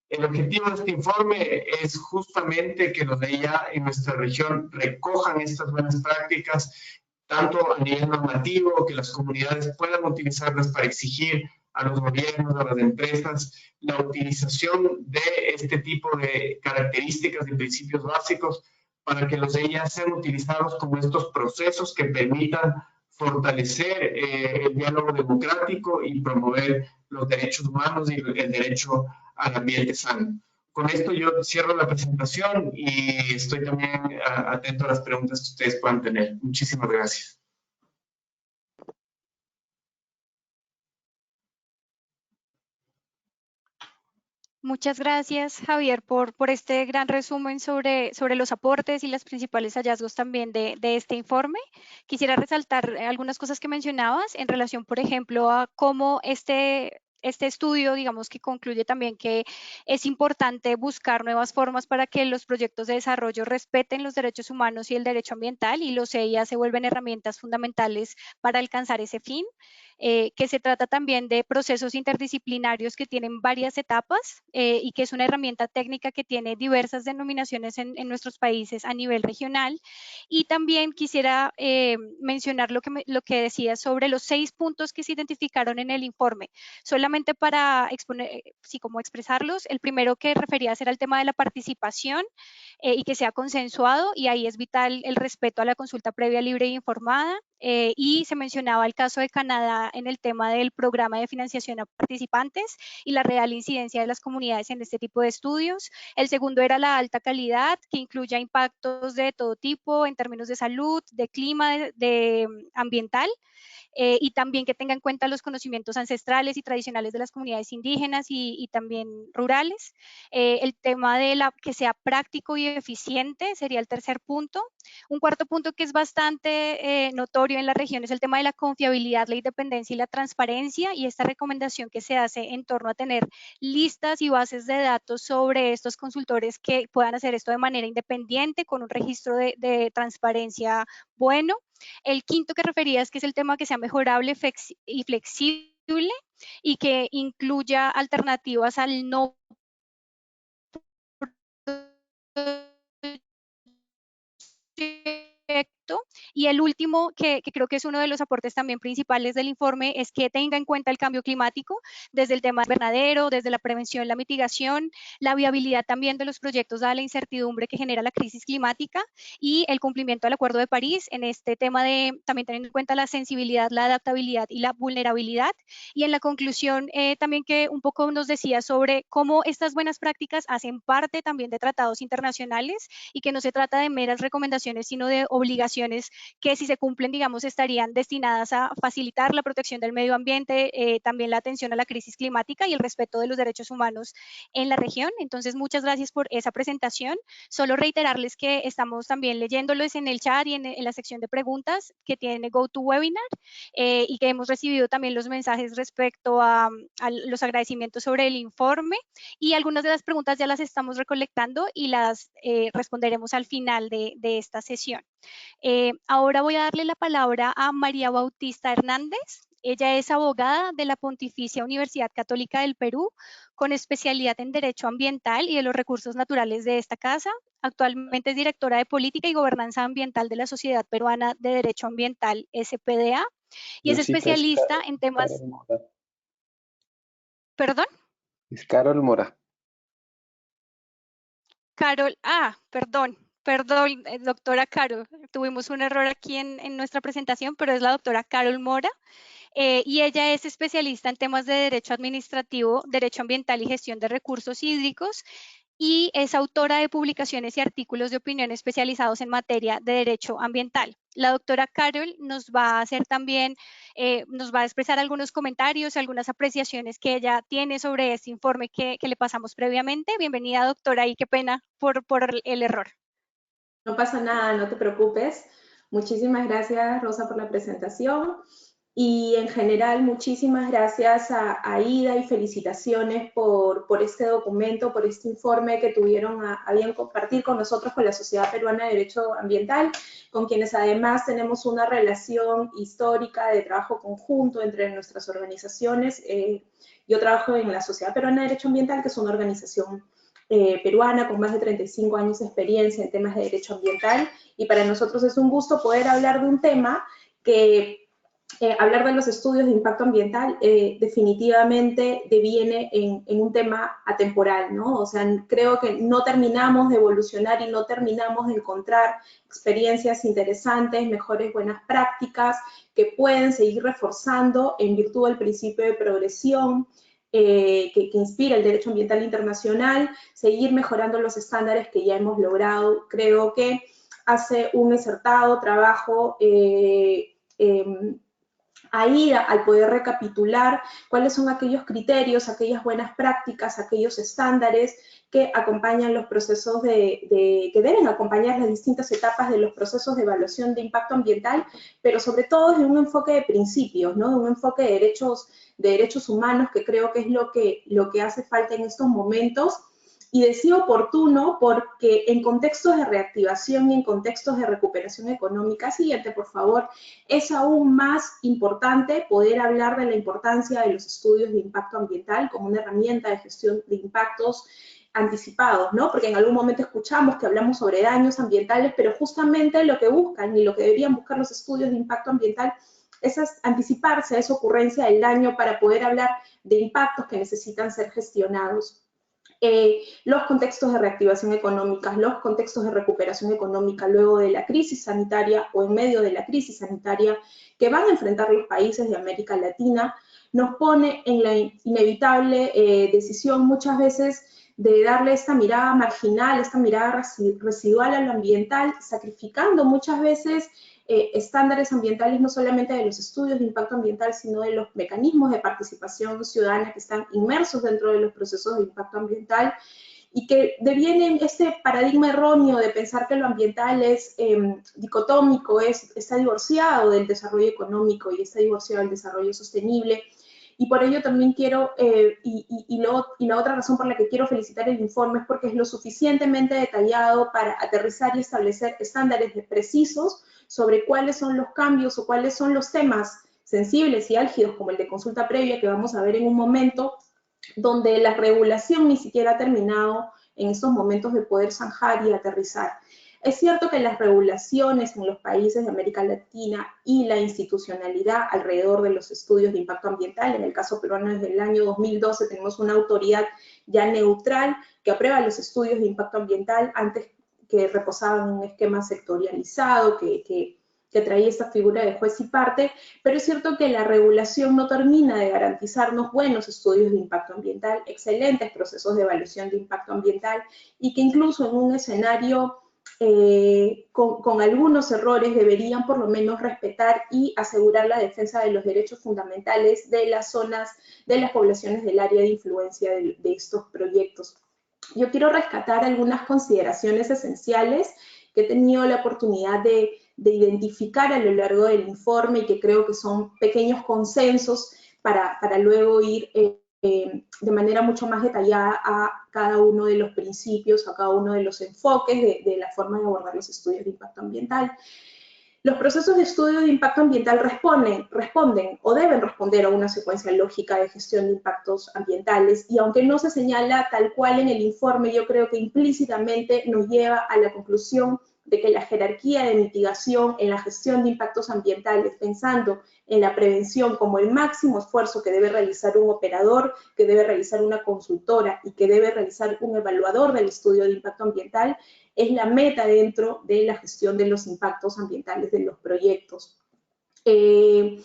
El objetivo de este informe es justamente que los de ella en nuestra región recojan estas buenas prácticas, tanto a nivel normativo, que las comunidades puedan utilizarlas para exigir a los gobiernos, a las empresas, la utilización de este tipo de características y principios básicos para que los de ellas sean utilizados como estos procesos que permitan fortalecer el diálogo democrático y promover los derechos humanos y el derecho al ambiente sano. Con esto yo cierro la presentación y estoy también atento a las preguntas que ustedes puedan tener. Muchísimas gracias.
Muchas gracias, Javier, por este gran resumen sobre los aportes y los principales hallazgos también de este informe. Quisiera resaltar algunas cosas que mencionabas en relación, por ejemplo, a cómo este estudio, digamos, que concluye también que es importante buscar nuevas formas para que los proyectos de desarrollo respeten los derechos humanos y el derecho ambiental, y los EIA se vuelven herramientas fundamentales para alcanzar ese fin. Que se trata también de procesos interdisciplinarios que tienen varias etapas y que es una herramienta técnica que tiene diversas denominaciones en nuestros países a nivel regional. Y también quisiera mencionar lo que decía sobre los 6 puntos que se identificaron en el informe, solamente para exponer, sí, como expresarlos. El primero que refería era el tema de la participación y que sea consensuado, y ahí es vital el respeto a la consulta previa, libre e informada. Y se mencionaba el caso de Canadá en el tema del programa de financiación a participantes y la real incidencia de las comunidades en este tipo de estudios. El segundo era la alta calidad, que incluya impactos de todo tipo en términos de salud, de clima, de ambiental. Y también que tenga en cuenta los conocimientos ancestrales y tradicionales de las comunidades indígenas y también rurales. El tema de que sea práctico y eficiente sería el tercer punto. Un cuarto punto que es bastante notorio en la región es el tema de la confiabilidad, la independencia y la transparencia, y esta recomendación que se hace en torno a tener listas y bases de datos sobre estos consultores que puedan hacer esto de manera independiente con un registro de transparencia bueno. El quinto que referías, que es el tema que sea mejorable y flexible y que incluya alternativas al no proyecto Y el último, que creo que es uno de los aportes también principales del informe, es que tenga en cuenta el cambio climático desde el tema invernadero, desde la prevención, la mitigación, la viabilidad también de los proyectos dada la incertidumbre que genera la crisis climática y el cumplimiento del Acuerdo de París en este tema de también teniendo en cuenta la sensibilidad, la adaptabilidad y la vulnerabilidad. Y en la conclusión también que un poco nos decía sobre cómo estas buenas prácticas hacen parte también de tratados internacionales y que no se trata de meras recomendaciones, sino de obligaciones que si se cumplen, digamos, estarían destinadas a facilitar la protección del medio ambiente, también la atención a la crisis climática y el respeto de los derechos humanos en la región. Entonces, muchas gracias por esa presentación. Solo reiterarles que estamos también leyéndolos en el chat y en la sección de preguntas que tiene GoToWebinar y que hemos recibido también los mensajes respecto a los agradecimientos sobre el informe y algunas de las preguntas ya las estamos recolectando y las responderemos al final de esta sesión. Ahora voy a darle la palabra a María Bautista Hernández. Ella es abogada de la Pontificia Universidad Católica del Perú, con especialidad en Derecho Ambiental y de los Recursos Naturales de esta casa. Actualmente es directora de Política y Gobernanza Ambiental de la Sociedad Peruana de Derecho Ambiental, SPDA, y es especialista en temas...
Carol Mora.
¿Perdón?
Es Carol Mora.
Carol, perdón, doctora Carol, tuvimos un error aquí en nuestra presentación, pero es la doctora Carol Mora, y ella es especialista en temas de derecho administrativo, derecho ambiental y gestión de recursos hídricos, y es autora de publicaciones y artículos de opinión especializados en materia de derecho ambiental. La doctora Carol nos va a hacer también, nos va a expresar algunos comentarios, algunas apreciaciones que ella tiene sobre este informe que le pasamos previamente. Bienvenida, doctora, y qué pena por el error.
No pasa nada, no te preocupes. Muchísimas gracias, Rosa, por la presentación. Y en general, muchísimas gracias a Ida y felicitaciones por este documento, por este informe que tuvieron a bien compartir con nosotros, con la Sociedad Peruana de Derecho Ambiental, con quienes además tenemos una relación histórica de trabajo conjunto entre nuestras organizaciones. Yo trabajo en la Sociedad Peruana de Derecho Ambiental, que es una organización peruana con más de 35 años de experiencia en temas de derecho ambiental, y para nosotros es un gusto poder hablar de un tema que hablar de los estudios de impacto ambiental definitivamente deviene en un tema atemporal, ¿no? O sea, creo que no terminamos de evolucionar y no terminamos de encontrar experiencias interesantes, mejores buenas prácticas que pueden seguir reforzando en virtud del principio de progresión que inspira el derecho ambiental internacional, seguir mejorando los estándares que ya hemos logrado. Creo que hace un acertado trabajo ahí al poder recapitular cuáles son aquellos criterios, aquellas buenas prácticas, aquellos estándares que acompañan los procesos que deben acompañar las distintas etapas de los procesos de evaluación de impacto ambiental, pero sobre todo desde un enfoque de principios, ¿no? De un enfoque de derechos humanos, que creo que es lo que hace falta en estos momentos. Y decía oportuno porque en contextos de reactivación y en contextos de recuperación económica, siguiente por favor, es aún más importante poder hablar de la importancia de los estudios de impacto ambiental como una herramienta de gestión de impactos anticipados, ¿no? Porque en algún momento escuchamos que hablamos sobre daños ambientales, pero justamente lo que buscan y lo que deberían buscar los estudios de impacto ambiental es anticiparse a esa ocurrencia del daño para poder hablar de impactos que necesitan ser gestionados. Los contextos de reactivación económica, los contextos de recuperación económica luego de la crisis sanitaria o en medio de la crisis sanitaria que van a enfrentar los países de América Latina, nos pone en la inevitable decisión muchas veces de darle esta mirada marginal, esta mirada residual a lo ambiental, sacrificando muchas veces estándares ambientales no solamente de los estudios de impacto ambiental, sino de los mecanismos de participación ciudadana que están inmersos dentro de los procesos de impacto ambiental, y que devienen este paradigma erróneo de pensar que lo ambiental es dicotómico, está divorciado del desarrollo económico y está divorciado del desarrollo sostenible. Y por ello también quiero, la otra razón por la que quiero felicitar el informe es porque es lo suficientemente detallado para aterrizar y establecer estándares precisos sobre cuáles son los cambios o cuáles son los temas sensibles y álgidos, como el de consulta previa, que vamos a ver en un momento, donde la regulación ni siquiera ha terminado en estos momentos de poder zanjar y aterrizar. Es cierto que las regulaciones en los países de América Latina y la institucionalidad alrededor de los estudios de impacto ambiental, en el caso peruano desde el año 2012 tenemos una autoridad ya neutral que aprueba los estudios de impacto ambiental antes que reposaban en un esquema sectorializado que traía esta figura de juez y parte, pero es cierto que la regulación no termina de garantizarnos buenos estudios de impacto ambiental, excelentes procesos de evaluación de impacto ambiental, y que incluso en un escenario con algunos errores deberían por lo menos respetar y asegurar la defensa de los derechos fundamentales de las zonas, de las poblaciones del área de influencia de estos proyectos. Yo quiero rescatar algunas consideraciones esenciales que he tenido la oportunidad de identificar a lo largo del informe y que creo que son pequeños consensos para luego ir de manera mucho más detallada a cada uno de los principios, a cada uno de los enfoques de la forma de abordar los estudios de impacto ambiental. Los procesos de estudio de impacto ambiental responden o deben responder a una secuencia lógica de gestión de impactos ambientales, y aunque no se señala tal cual en el informe, yo creo que implícitamente nos lleva a la conclusión de que la jerarquía de mitigación en la gestión de impactos ambientales, pensando en la prevención como el máximo esfuerzo que debe realizar un operador, que debe realizar una consultora y que debe realizar un evaluador del estudio de impacto ambiental, es la meta dentro de la gestión de los impactos ambientales de los proyectos. Que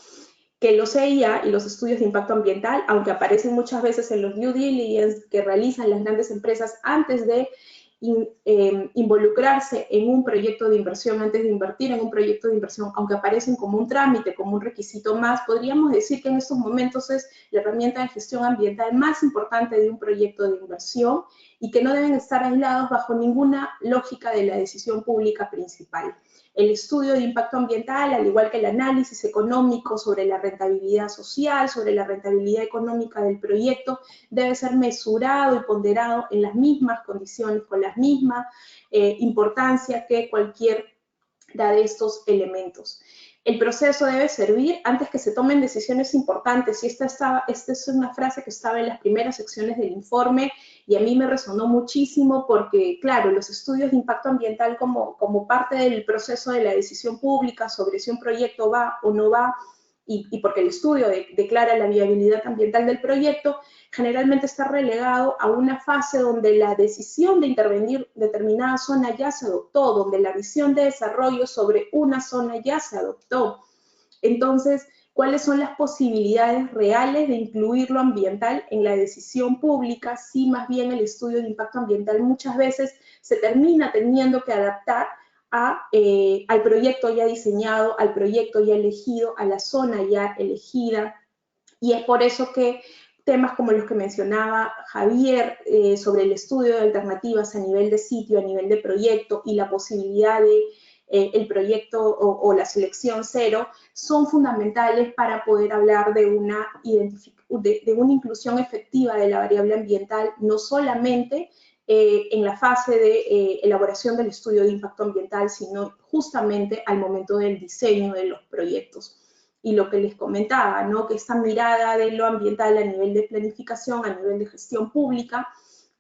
los EIA y los estudios de impacto ambiental, aunque aparecen muchas veces en los due diligence que realizan las grandes empresas antes de involucrarse en un proyecto de inversión, antes de invertir en un proyecto de inversión, aunque aparecen como un trámite, como un requisito más, podríamos decir que en estos momentos es la herramienta de gestión ambiental más importante de un proyecto de inversión y que no deben estar aislados bajo ninguna lógica de la decisión pública principal. El estudio de impacto ambiental, al igual que el análisis económico sobre la rentabilidad social, sobre la rentabilidad económica del proyecto, debe ser mesurado y ponderado en las mismas condiciones, con la misma importancia que cualquiera de estos elementos. El proceso debe servir antes que se tomen decisiones importantes, y esta es una frase que estaba en las primeras secciones del informe y a mí me resonó muchísimo porque, claro, los estudios de impacto ambiental como parte del proceso de la decisión pública sobre si un proyecto va o no va, y porque el estudio declara la viabilidad ambiental del proyecto, generalmente está relegado a una fase donde la decisión de intervenir determinada zona ya se adoptó, donde la visión de desarrollo sobre una zona ya se adoptó. Entonces, ¿cuáles son las posibilidades reales de incluir lo ambiental en la decisión pública? Si más bien el estudio de impacto ambiental muchas veces se termina teniendo que adaptar al proyecto ya diseñado, al proyecto ya elegido, a la zona ya elegida, y es por eso que temas como los que mencionaba Javier sobre el estudio de alternativas a nivel de sitio, a nivel de proyecto y la posibilidad de el proyecto o la selección cero son fundamentales para poder hablar de una inclusión efectiva de la variable ambiental, no solamente en la fase de elaboración del estudio de impacto ambiental, sino justamente al momento del diseño de los proyectos. Y lo que les comentaba, ¿no? Que esta mirada de lo ambiental a nivel de planificación, a nivel de gestión pública,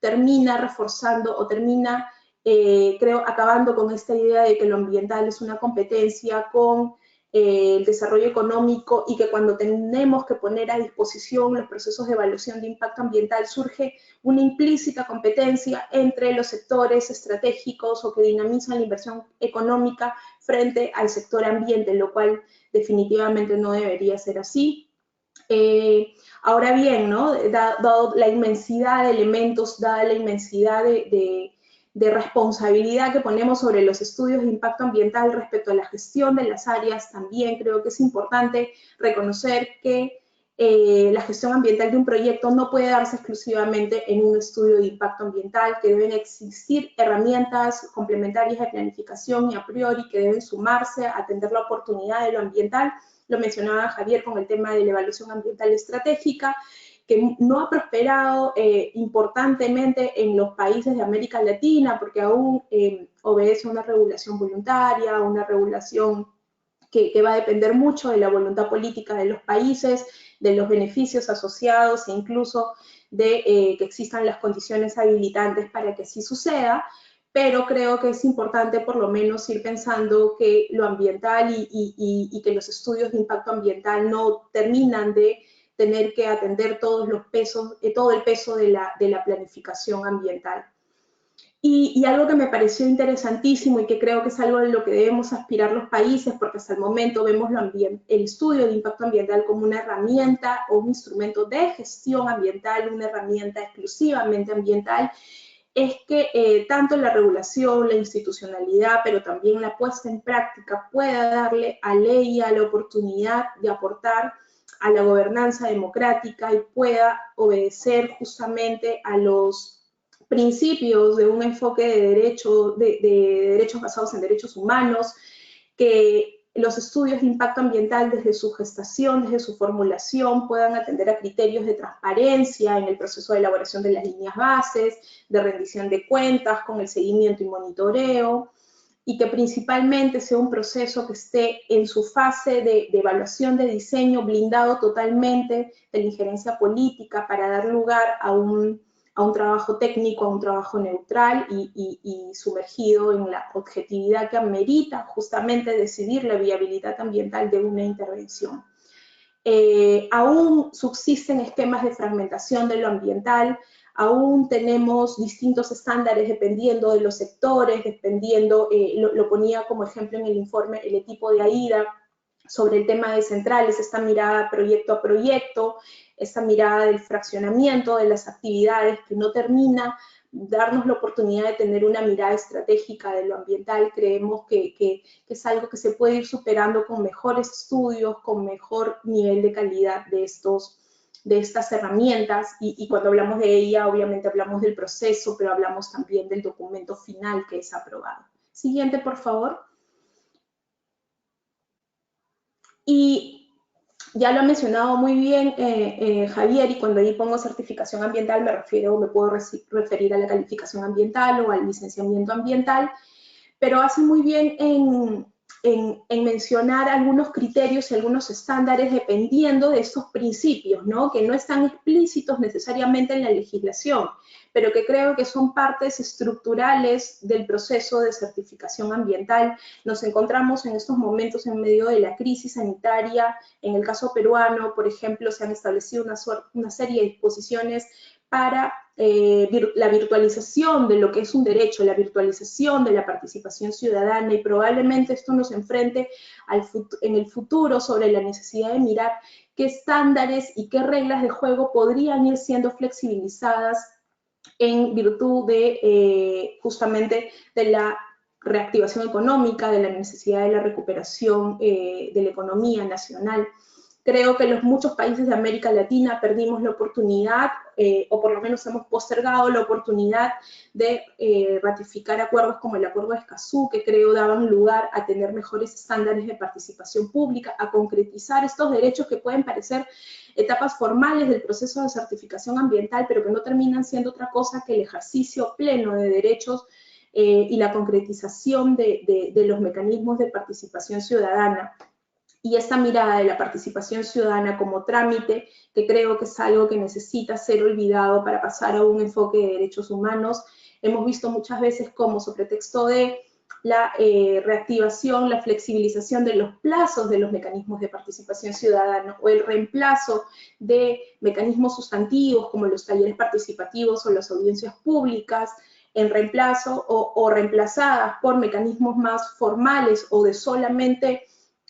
termina reforzando o termina, creo, acabando con esta idea de que lo ambiental es una competencia con el desarrollo económico, y que cuando tenemos que poner a disposición los procesos de evaluación de impacto ambiental surge una implícita competencia entre los sectores estratégicos o que dinamizan la inversión económica frente al sector ambiente, lo cual definitivamente no debería ser así. Ahora bien, ¿no? Dado la inmensidad de elementos, dada la inmensidad de responsabilidad que ponemos sobre los estudios de impacto ambiental respecto a la gestión de las áreas, también creo que es importante reconocer que la gestión ambiental de un proyecto no puede darse exclusivamente en un estudio de impacto ambiental, que deben existir herramientas complementarias de planificación y a priori que deben sumarse a atender la oportunidad de lo ambiental. Lo mencionaba Javier con el tema de la evaluación ambiental estratégica, que no ha prosperado importantemente en los países de América Latina, porque aún obedece a una regulación voluntaria, una regulación que va a depender mucho de la voluntad política de los países, de los beneficios asociados e incluso de que existan las condiciones habilitantes para que así suceda. pero creo que es importante por lo menos ir pensando que lo ambiental y que los estudios de impacto ambiental no terminan de tener que atender todo el peso de la planificación ambiental. Y algo que me pareció interesantísimo y que creo que es algo en lo que debemos aspirar los países, porque hasta el momento vemos el estudio de impacto ambiental como una herramienta o un instrumento de gestión ambiental, una herramienta exclusivamente ambiental, es que tanto la regulación, la institucionalidad, pero también la puesta en práctica pueda darle a ley la oportunidad de aportar a la gobernanza democrática y pueda obedecer justamente a los principios de un enfoque de derechos basados en derechos humanos, que los estudios de impacto ambiental desde su gestación, desde su formulación, puedan atender a criterios de transparencia en el proceso de elaboración de las líneas bases, de rendición de cuentas, con el seguimiento y monitoreo, y que principalmente sea un proceso que esté en su fase de evaluación de diseño, blindado totalmente de la injerencia política para dar lugar a un trabajo técnico, a un trabajo neutral y sumergido en la objetividad que amerita justamente decidir la viabilidad ambiental de una intervención. Aún subsisten esquemas de fragmentación de lo ambiental, aún tenemos distintos estándares dependiendo de los sectores, dependiendo, lo ponía como ejemplo en el informe el equipo de AIDA, sobre el tema de centrales, esta mirada proyecto a proyecto, esta mirada del fraccionamiento de las actividades que no termina darnos la oportunidad de tener una mirada estratégica de lo ambiental. Creemos que es algo que se puede ir superando con mejores estudios, con mejor nivel de calidad de estas herramientas, y cuando hablamos de ella, obviamente hablamos del proceso, pero hablamos también del documento final que es aprobado. Siguiente, por favor. Y ya lo ha mencionado muy bien Javier, y cuando ahí pongo certificación ambiental me puedo referir a la calificación ambiental o al licenciamiento ambiental, pero hace muy bien en mencionar algunos criterios y algunos estándares dependiendo de estos principios, ¿no? Que no están explícitos necesariamente en la legislación, pero que creo que son partes estructurales del proceso de certificación ambiental. Nos encontramos en estos momentos en medio de la crisis sanitaria. En el caso peruano, por ejemplo, se han establecido una serie de disposiciones para la virtualización de lo que es un derecho, la virtualización de la participación ciudadana, y probablemente esto nos enfrente en el futuro sobre la necesidad de mirar qué estándares y qué reglas de juego podrían ir siendo flexibilizadas en virtud de justamente de la reactivación económica, de la necesidad de la recuperación de la economía nacional. Creo que muchos países de América Latina perdimos la oportunidad, o por lo menos hemos postergado la oportunidad de ratificar acuerdos como el Acuerdo de Escazú, que creo daban lugar a tener mejores estándares de participación pública, a concretizar estos derechos que pueden parecer etapas formales del proceso de certificación ambiental, pero que no terminan siendo otra cosa que el ejercicio pleno de derechos y la concretización de los mecanismos de participación ciudadana. Y esta mirada de la participación ciudadana como trámite, que creo que es algo que necesita ser olvidado para pasar a un enfoque de derechos humanos. Hemos visto muchas veces cómo, sobre texto de la reactivación, la flexibilización de los plazos de los mecanismos de participación ciudadana, o el reemplazo de mecanismos sustantivos como los talleres participativos o las audiencias públicas, en reemplazo o reemplazadas por mecanismos más formales o de solamente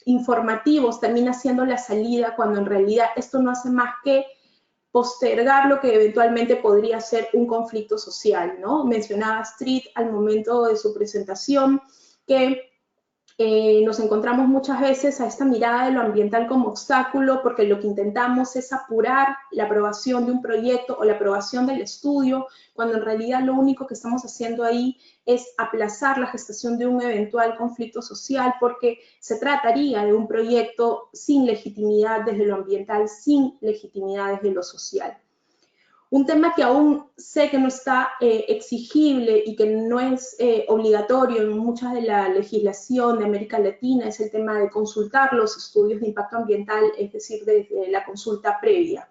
informativos, termina siendo la salida, cuando en realidad esto no hace más que postergar lo que eventualmente podría ser un conflicto social, ¿no? Mencionaba Street al momento de su presentación que nos encontramos muchas veces a esta mirada de lo ambiental como obstáculo, porque lo que intentamos es apurar la aprobación de un proyecto o la aprobación del estudio, cuando en realidad lo único que estamos haciendo ahí es aplazar la gestación de un eventual conflicto social, porque se trataría de un proyecto sin legitimidad desde lo ambiental, sin legitimidad desde lo social. Un tema que aún sé que no está exigible y que no es obligatorio en muchas de la legislación de América Latina es el tema de consultar los estudios de impacto ambiental, es decir, desde la consulta previa.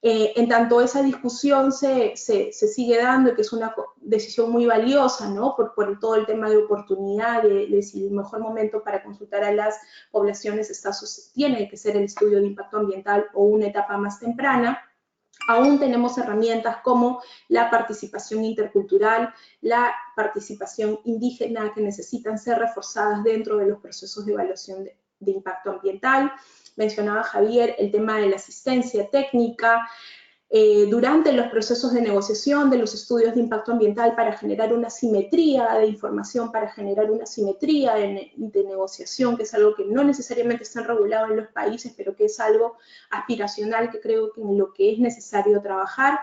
En tanto esa discusión se sigue dando, que es una decisión muy valiosa, ¿no? Por todo el tema de oportunidad, de si el mejor momento para consultar a las poblaciones tiene que ser el estudio de impacto ambiental o una etapa más temprana. Aún tenemos herramientas como la participación intercultural, la participación indígena, que necesitan ser reforzadas dentro de los procesos de evaluación de impacto ambiental. Mencionaba Javier el tema de la asistencia técnica, durante los procesos de negociación de los estudios de impacto ambiental para generar una simetría de información, para generar una simetría de negociación, que es algo que no necesariamente está regulado en los países, pero que es algo aspiracional que creo que en lo que es necesario trabajar.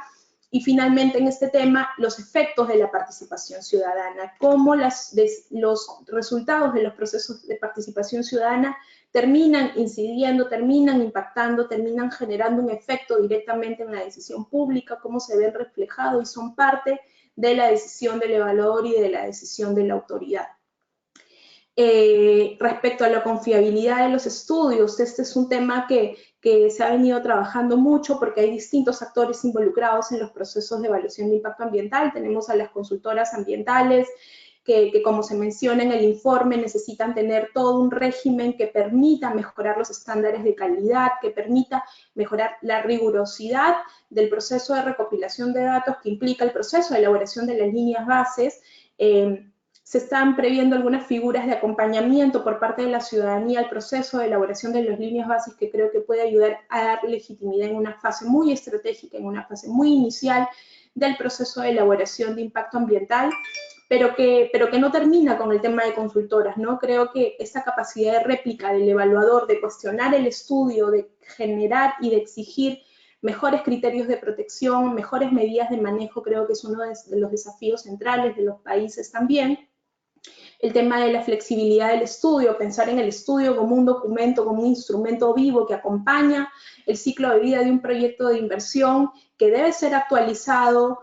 Y finalmente en este tema, los efectos de la participación ciudadana, cómo los resultados de los procesos de participación ciudadana terminan incidiendo, terminan impactando, terminan generando un efecto directamente en la decisión pública, cómo se ven reflejados y son parte de la decisión del evaluador y de la decisión de la autoridad. Respecto a la confiabilidad de los estudios, este es un tema que se ha venido trabajando mucho porque hay distintos actores involucrados en los procesos de evaluación de impacto ambiental. Tenemos a las consultoras ambientales, que como se menciona en el informe, necesitan tener todo un régimen que permita mejorar los estándares de calidad, que permita mejorar la rigurosidad del proceso de recopilación de datos que implica el proceso de elaboración de las líneas bases. Se están previendo algunas figuras de acompañamiento por parte de la ciudadanía al proceso de elaboración de las líneas bases que creo que puede ayudar a dar legitimidad en una fase muy estratégica, en una fase muy inicial del proceso de elaboración de impacto ambiental, pero que no termina con el tema de consultoras, ¿no? Creo que esa capacidad de réplica del evaluador, de cuestionar el estudio, de generar y de exigir mejores criterios de protección, mejores medidas de manejo, creo que es uno de los desafíos centrales de los países también. El tema de la flexibilidad del estudio, pensar en el estudio como un documento, como un instrumento vivo que acompaña el ciclo de vida de un proyecto de inversión que debe ser actualizado,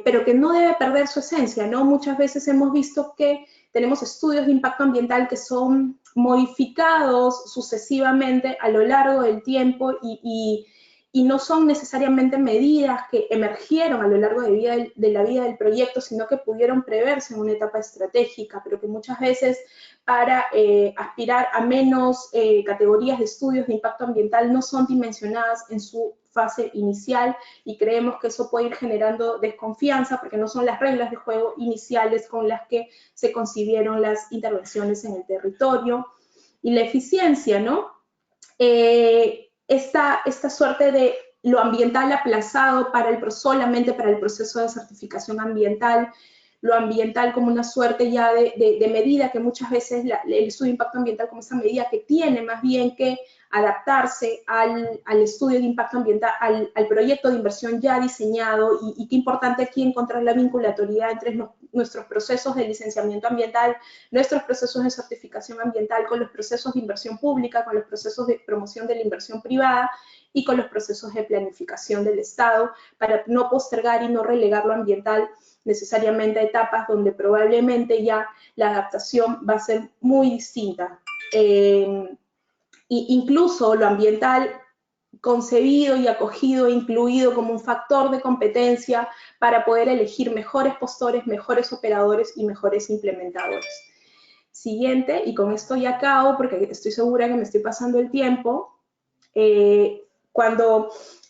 pero que no debe perder su esencia, ¿no? Muchas veces hemos visto que tenemos estudios de impacto ambiental que son modificados sucesivamente a lo largo del tiempo y no son necesariamente medidas que emergieron a lo largo de la vida del proyecto, sino que pudieron preverse en una etapa estratégica, pero que muchas veces para aspirar a menos categorías de estudios de impacto ambiental no son dimensionadas en su fase inicial y creemos que eso puede ir generando desconfianza porque no son las reglas de juego iniciales con las que se concibieron las intervenciones en el territorio. Y la eficiencia, ¿no? Esta suerte de lo ambiental aplazado solamente para el proceso de certificación ambiental, lo ambiental como una suerte ya de medida que muchas veces el estudio de impacto ambiental como esa medida que tiene más bien que adaptarse al estudio de impacto ambiental, al proyecto de inversión ya diseñado y qué importante aquí encontrar la vinculatoriedad entre nuestros procesos de licenciamiento ambiental, nuestros procesos de certificación ambiental con los procesos de inversión pública, con los procesos de promoción de la inversión privada y con los procesos de planificación del Estado para no postergar y no relegar lo ambiental necesariamente a etapas donde probablemente ya la adaptación va a ser muy distinta. Incluso lo ambiental concebido y acogido e incluido como un factor de competencia para poder elegir mejores postores, mejores operadores y mejores implementadores. Siguiente, y con esto ya acabo porque estoy segura que me estoy pasando el tiempo.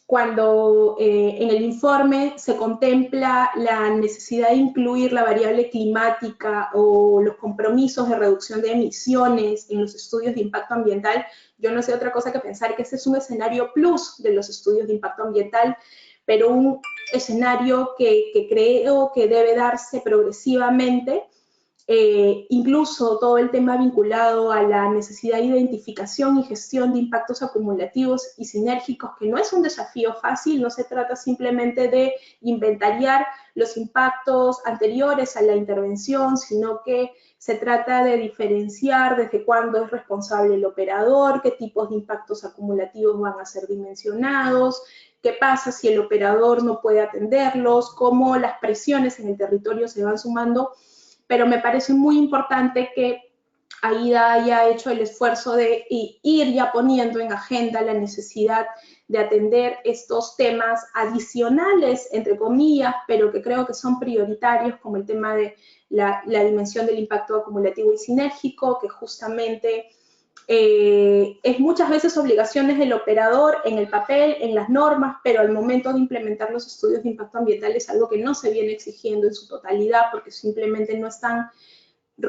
Cuando en el informe se contempla la necesidad de incluir la variable climática o los compromisos de reducción de emisiones en los estudios de impacto ambiental, yo no sé otra cosa que pensar que ese es un escenario plus de los estudios de impacto ambiental, pero un escenario que creo que debe darse progresivamente. Incluso todo el tema vinculado a la necesidad de identificación y gestión de impactos acumulativos y sinérgicos, que no es un desafío fácil, no se trata simplemente de inventariar los impactos anteriores a la intervención, sino que se trata de diferenciar desde cuándo es responsable el operador, qué tipos de impactos acumulativos van a ser dimensionados, qué pasa si el operador no puede atenderlos, cómo las presiones en el territorio se van sumando. Pero me parece muy importante que AIDA haya hecho el esfuerzo de ir ya poniendo en agenda la necesidad de atender estos temas adicionales, entre comillas, pero que creo que son prioritarios, como el tema de la dimensión del impacto acumulativo y sinérgico, que justamente es muchas veces obligaciones del operador en el papel, en las normas, pero al momento de implementar los estudios de impacto ambiental es algo que no se viene exigiendo en su totalidad porque simplemente no están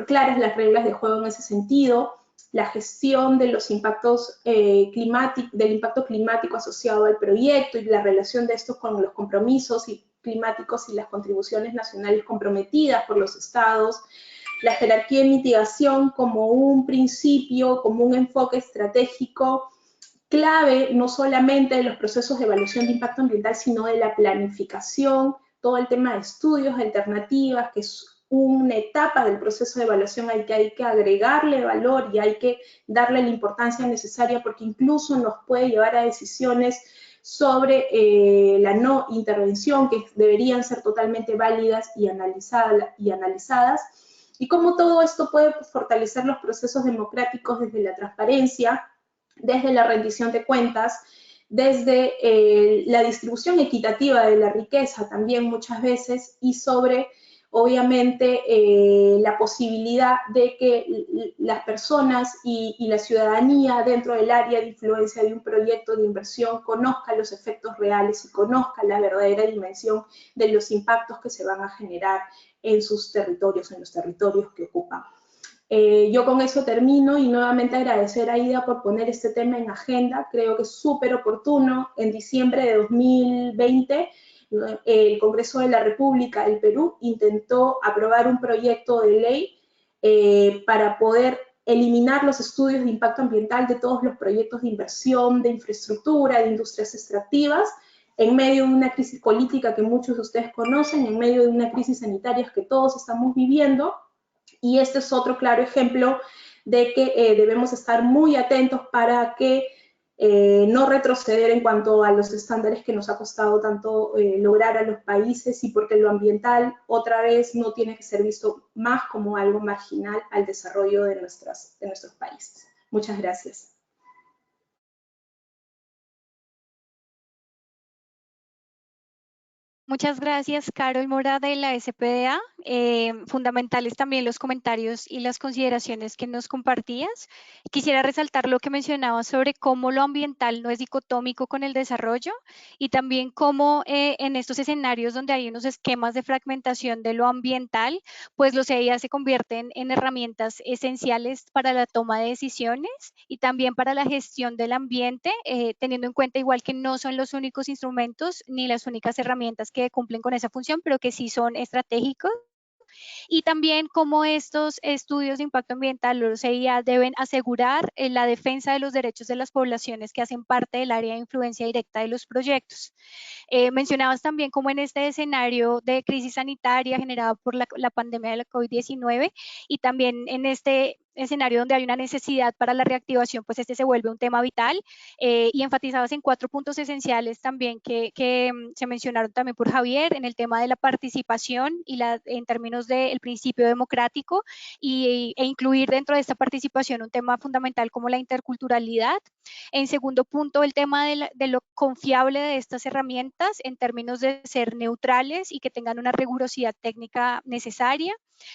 claras las reglas de juego en ese sentido. La gestión de los impactos del impacto climático asociado al proyecto y la relación de estos con los compromisos climáticos y las contribuciones nacionales comprometidas por los estados, la jerarquía de mitigación como un principio, como un enfoque estratégico clave, no solamente de los procesos de evaluación de impacto ambiental, sino de la planificación, todo el tema de estudios, alternativas, que es una etapa del proceso de evaluación al que hay que agregarle valor y hay que darle la importancia necesaria porque incluso nos puede llevar a decisiones sobre la no intervención que deberían ser totalmente válidas y analizadas. Y cómo todo esto puede fortalecer los procesos democráticos desde la transparencia, desde la rendición de cuentas, desde la distribución equitativa de la riqueza también muchas veces y sobre, obviamente, la posibilidad de que las personas y la ciudadanía dentro del área de influencia de un proyecto de inversión conozca los efectos reales y conozca la verdadera dimensión de los impactos que se van a generar en sus territorios, en los territorios que ocupan. Yo con eso termino y nuevamente agradecer a AIDA por poner este tema en agenda. Creo que es súper oportuno. En diciembre de 2020, el Congreso de la República del Perú intentó aprobar un proyecto de ley para poder eliminar los estudios de impacto ambiental de todos los proyectos de inversión, de infraestructura, de industrias extractivas, en medio de una crisis política que muchos de ustedes conocen, en medio de una crisis sanitaria que todos estamos viviendo. Y este es otro claro ejemplo de que debemos estar muy atentos para que no retroceder en cuanto a los estándares que nos ha costado tanto lograr a los países y porque lo ambiental otra vez no tiene que ser visto más como algo marginal al desarrollo de nuestros países. Muchas gracias.
Muchas gracias, Carol Mora de la SPDA. Fundamentales también los comentarios y las consideraciones que nos compartías. Quisiera resaltar lo que mencionabas sobre cómo lo ambiental no es dicotómico con el desarrollo y también cómo en estos escenarios donde hay unos esquemas de fragmentación de lo ambiental, pues los EIA se convierten en herramientas esenciales para la toma de decisiones y también para la gestión del ambiente, teniendo en cuenta igual que no son los únicos instrumentos ni las únicas herramientas que cumplen con esa función, pero que sí son estratégicos. Y también cómo estos estudios de impacto ambiental, los EIA, deben asegurar la defensa de los derechos de las poblaciones que hacen parte del área de influencia directa de los proyectos. Mencionabas también cómo en este escenario de crisis sanitaria generada por la pandemia de la COVID-19 y también en este escenario donde hay una necesidad para la reactivación, pues este se vuelve un tema vital y enfatizabas en 4 puntos esenciales también que se mencionaron también por Javier en el tema de la participación y en términos del principio democrático e incluir dentro de esta participación un tema fundamental como la interculturalidad. En segundo punto, el tema de lo confiable de estas herramientas en términos de ser neutrales y que tengan una rigurosidad técnica necesaria,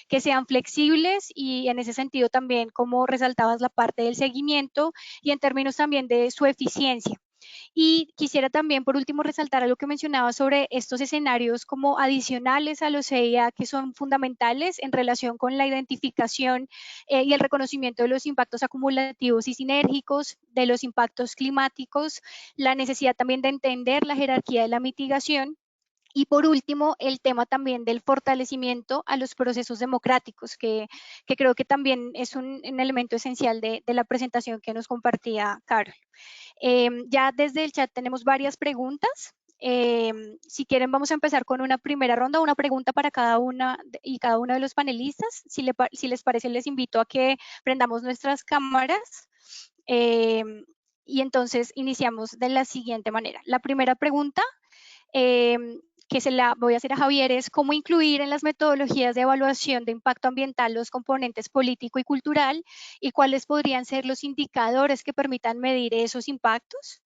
que sean flexibles y en ese sentido también, como resaltabas, la parte del seguimiento y en términos también de su eficiencia. Y quisiera también, por último, resaltar algo que mencionaba sobre estos escenarios como adicionales a los EIA que son fundamentales en relación con la identificación y el reconocimiento de los impactos acumulativos y sinérgicos, de los impactos climáticos, la necesidad también de entender la jerarquía de la mitigación. Y por último, el tema también del fortalecimiento a los procesos democráticos, que creo que también es un elemento esencial de la presentación que nos compartía Carol. Ya desde el chat tenemos varias preguntas. Si quieren, vamos a empezar con una primera ronda, una pregunta para cada una y cada uno de los panelistas. Si les parece, les invito a que prendamos nuestras cámaras. Y entonces iniciamos de la siguiente manera. La primera pregunta que se la voy a hacer a Javier es cómo incluir en las metodologías de evaluación de impacto ambiental los componentes político y cultural y cuáles podrían ser los indicadores que permitan medir esos impactos.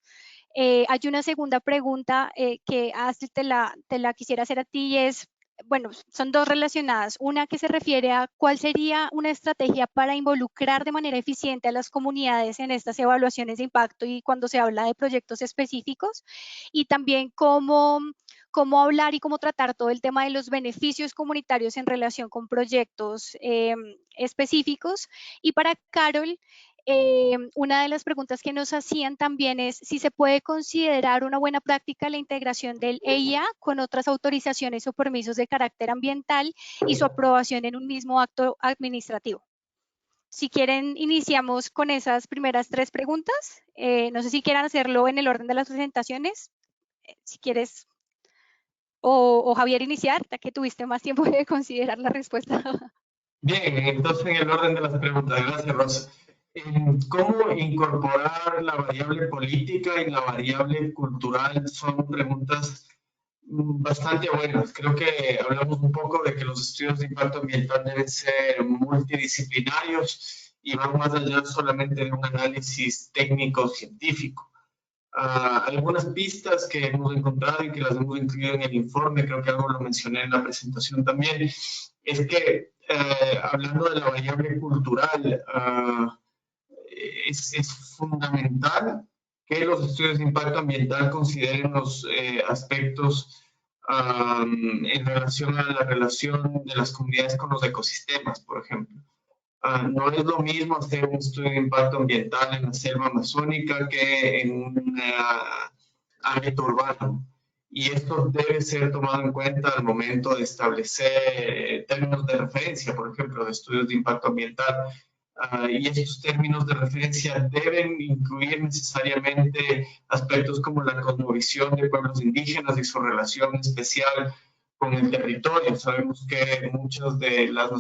Hay una segunda pregunta que Astrid te la quisiera hacer a ti y es, bueno, son dos relacionadas. Una que se refiere a cuál sería una estrategia para involucrar de manera eficiente a las comunidades en estas evaluaciones de impacto y cuando se habla de proyectos específicos. Y también cómo hablar y cómo tratar todo el tema de los beneficios comunitarios en relación con proyectos específicos. Y para Carol, una de las preguntas que nos hacían también es si se puede considerar una buena práctica la integración del EIA con otras autorizaciones o permisos de carácter ambiental y su aprobación en un mismo acto administrativo. Si quieren, iniciamos con esas primeras tres preguntas. No sé si quieran hacerlo en el orden de las presentaciones. Si quieres, o Javier iniciar, ya que tuviste más tiempo de considerar la respuesta.
Bien, entonces en el orden de las preguntas, gracias Rosa. ¿Cómo incorporar la variable política y la variable cultural? Son preguntas bastante buenas. Creo que hablamos un poco de que los estudios de impacto ambiental deben ser multidisciplinarios y van más allá solamente de un análisis técnico-científico. Algunas pistas que hemos encontrado y que las hemos incluido en el informe, creo que algo lo mencioné en la presentación también, es que hablando de la variable cultural, es fundamental que los estudios de impacto ambiental consideren los aspectos en relación a la relación de las comunidades con los ecosistemas, por ejemplo. No es lo mismo hacer un estudio de impacto ambiental en la selva amazónica que en un ámbito urbano. Y esto debe ser tomado en cuenta al momento de establecer términos de referencia, por ejemplo, de estudios de impacto ambiental. Y estos términos de referencia deben incluir necesariamente aspectos como la cosmovisión de pueblos indígenas y su relación especial con el territorio. Sabemos que muchas de las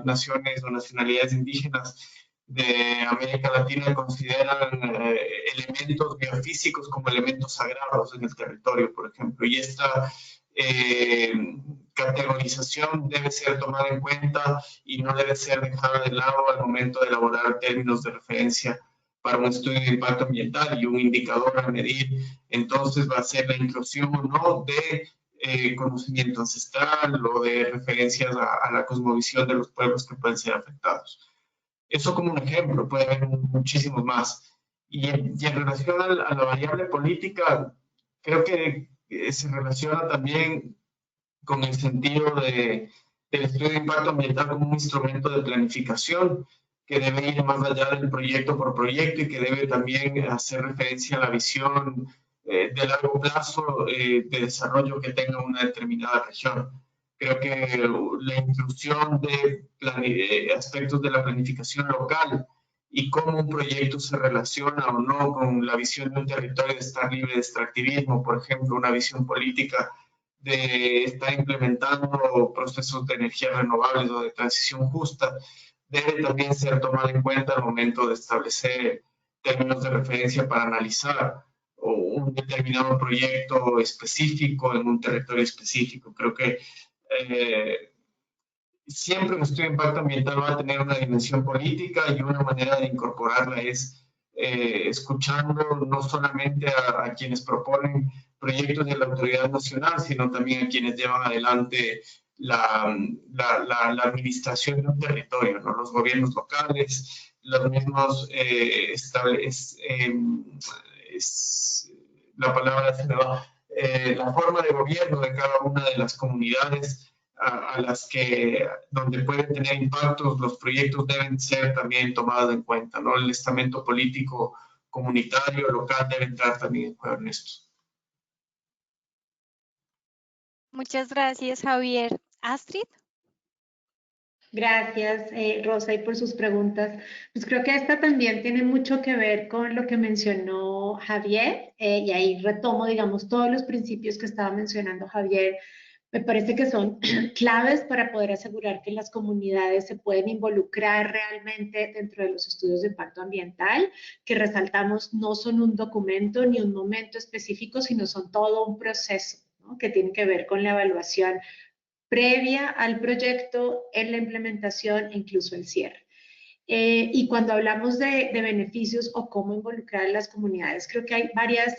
naciones o nacionalidades indígenas de América Latina consideran elementos biofísicos como elementos sagrados en el territorio, por ejemplo, y esta categorización debe ser tomada en cuenta y no debe ser dejada de lado al momento de elaborar términos de referencia para un estudio de impacto ambiental, y un indicador a medir entonces va a ser la inclusión o no de conocimiento ancestral o de referencias a la cosmovisión de los pueblos que pueden ser afectados. Eso como un ejemplo, puede haber muchísimos más. Y en relación a la variable política, creo que se relaciona también con el sentido del estudio de impacto ambiental como un instrumento de planificación que debe ir más allá del proyecto por proyecto y que debe también hacer referencia a la visión de largo plazo de desarrollo que tenga una determinada región. Creo que la inclusión de aspectos de la planificación local y cómo un proyecto se relaciona o no con la visión de un territorio de estar libre de extractivismo, por ejemplo, una visión política de estar implementando procesos de energías renovables o de transición justa, debe también ser tomada en cuenta al momento de establecer términos de referencia para analizar un determinado proyecto específico en un territorio específico. Creo que siempre un estudio de impacto ambiental va a tener una dimensión política, y una manera de incorporarla es escuchando no solamente a quienes proponen proyectos de la autoridad nacional, sino también a quienes llevan adelante la administración de un territorio, ¿no? Los gobiernos locales, los mismos la palabra se me va, la forma de gobierno de cada una de las comunidades a las que, donde pueden tener impactos, los proyectos deben ser también tomados en cuenta, ¿no? El estamento político comunitario, local, debe entrar también en juego en esto.
Muchas gracias, Javier. Astrid.
Gracias, Rosa, y por sus preguntas. Pues creo que esta también tiene mucho que ver con lo que mencionó Javier, y ahí retomo, digamos, todos los principios que estaba mencionando Javier. Me parece que son claves para poder asegurar que las comunidades se pueden involucrar realmente dentro de los estudios de impacto ambiental, que resaltamos no son un documento ni un momento específico, sino son todo un proceso. ¿no? Que tienen que ver con la evaluación previa al proyecto, en la implementación e incluso el cierre. Y cuando hablamos de beneficios o cómo involucrar a las comunidades, creo que hay varios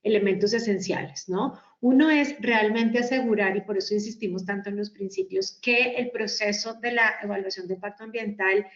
elementos esenciales, ¿no? Uno es realmente asegurar, y por eso insistimos tanto en los principios, que el proceso de la evaluación de impacto ambiental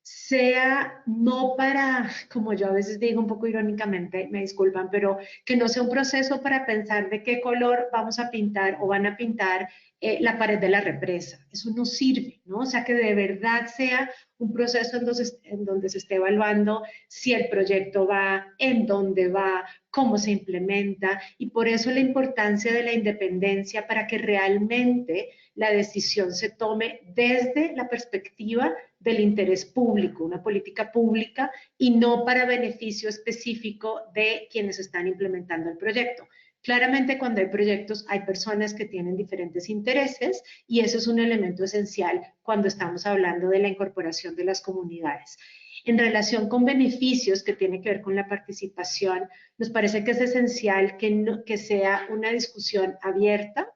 sea no para, como yo a veces digo un poco irónicamente, me disculpan, pero que no sea un proceso para pensar de qué color vamos a pintar o van a pintar la pared de la represa. Eso no sirve, ¿no? O sea, que de verdad sea un proceso en donde se esté evaluando si el proyecto va, en dónde va, cómo se implementa, y por eso la importancia de la independencia para que realmente la decisión se tome desde la perspectiva del interés público, una política pública, y no para beneficio específico de quienes están implementando el proyecto. Claramente, cuando hay proyectos, hay personas que tienen diferentes intereses y eso es un elemento esencial cuando estamos hablando de la incorporación de las comunidades. En relación con beneficios que tiene que ver con la participación, nos parece que es esencial que sea una discusión abierta,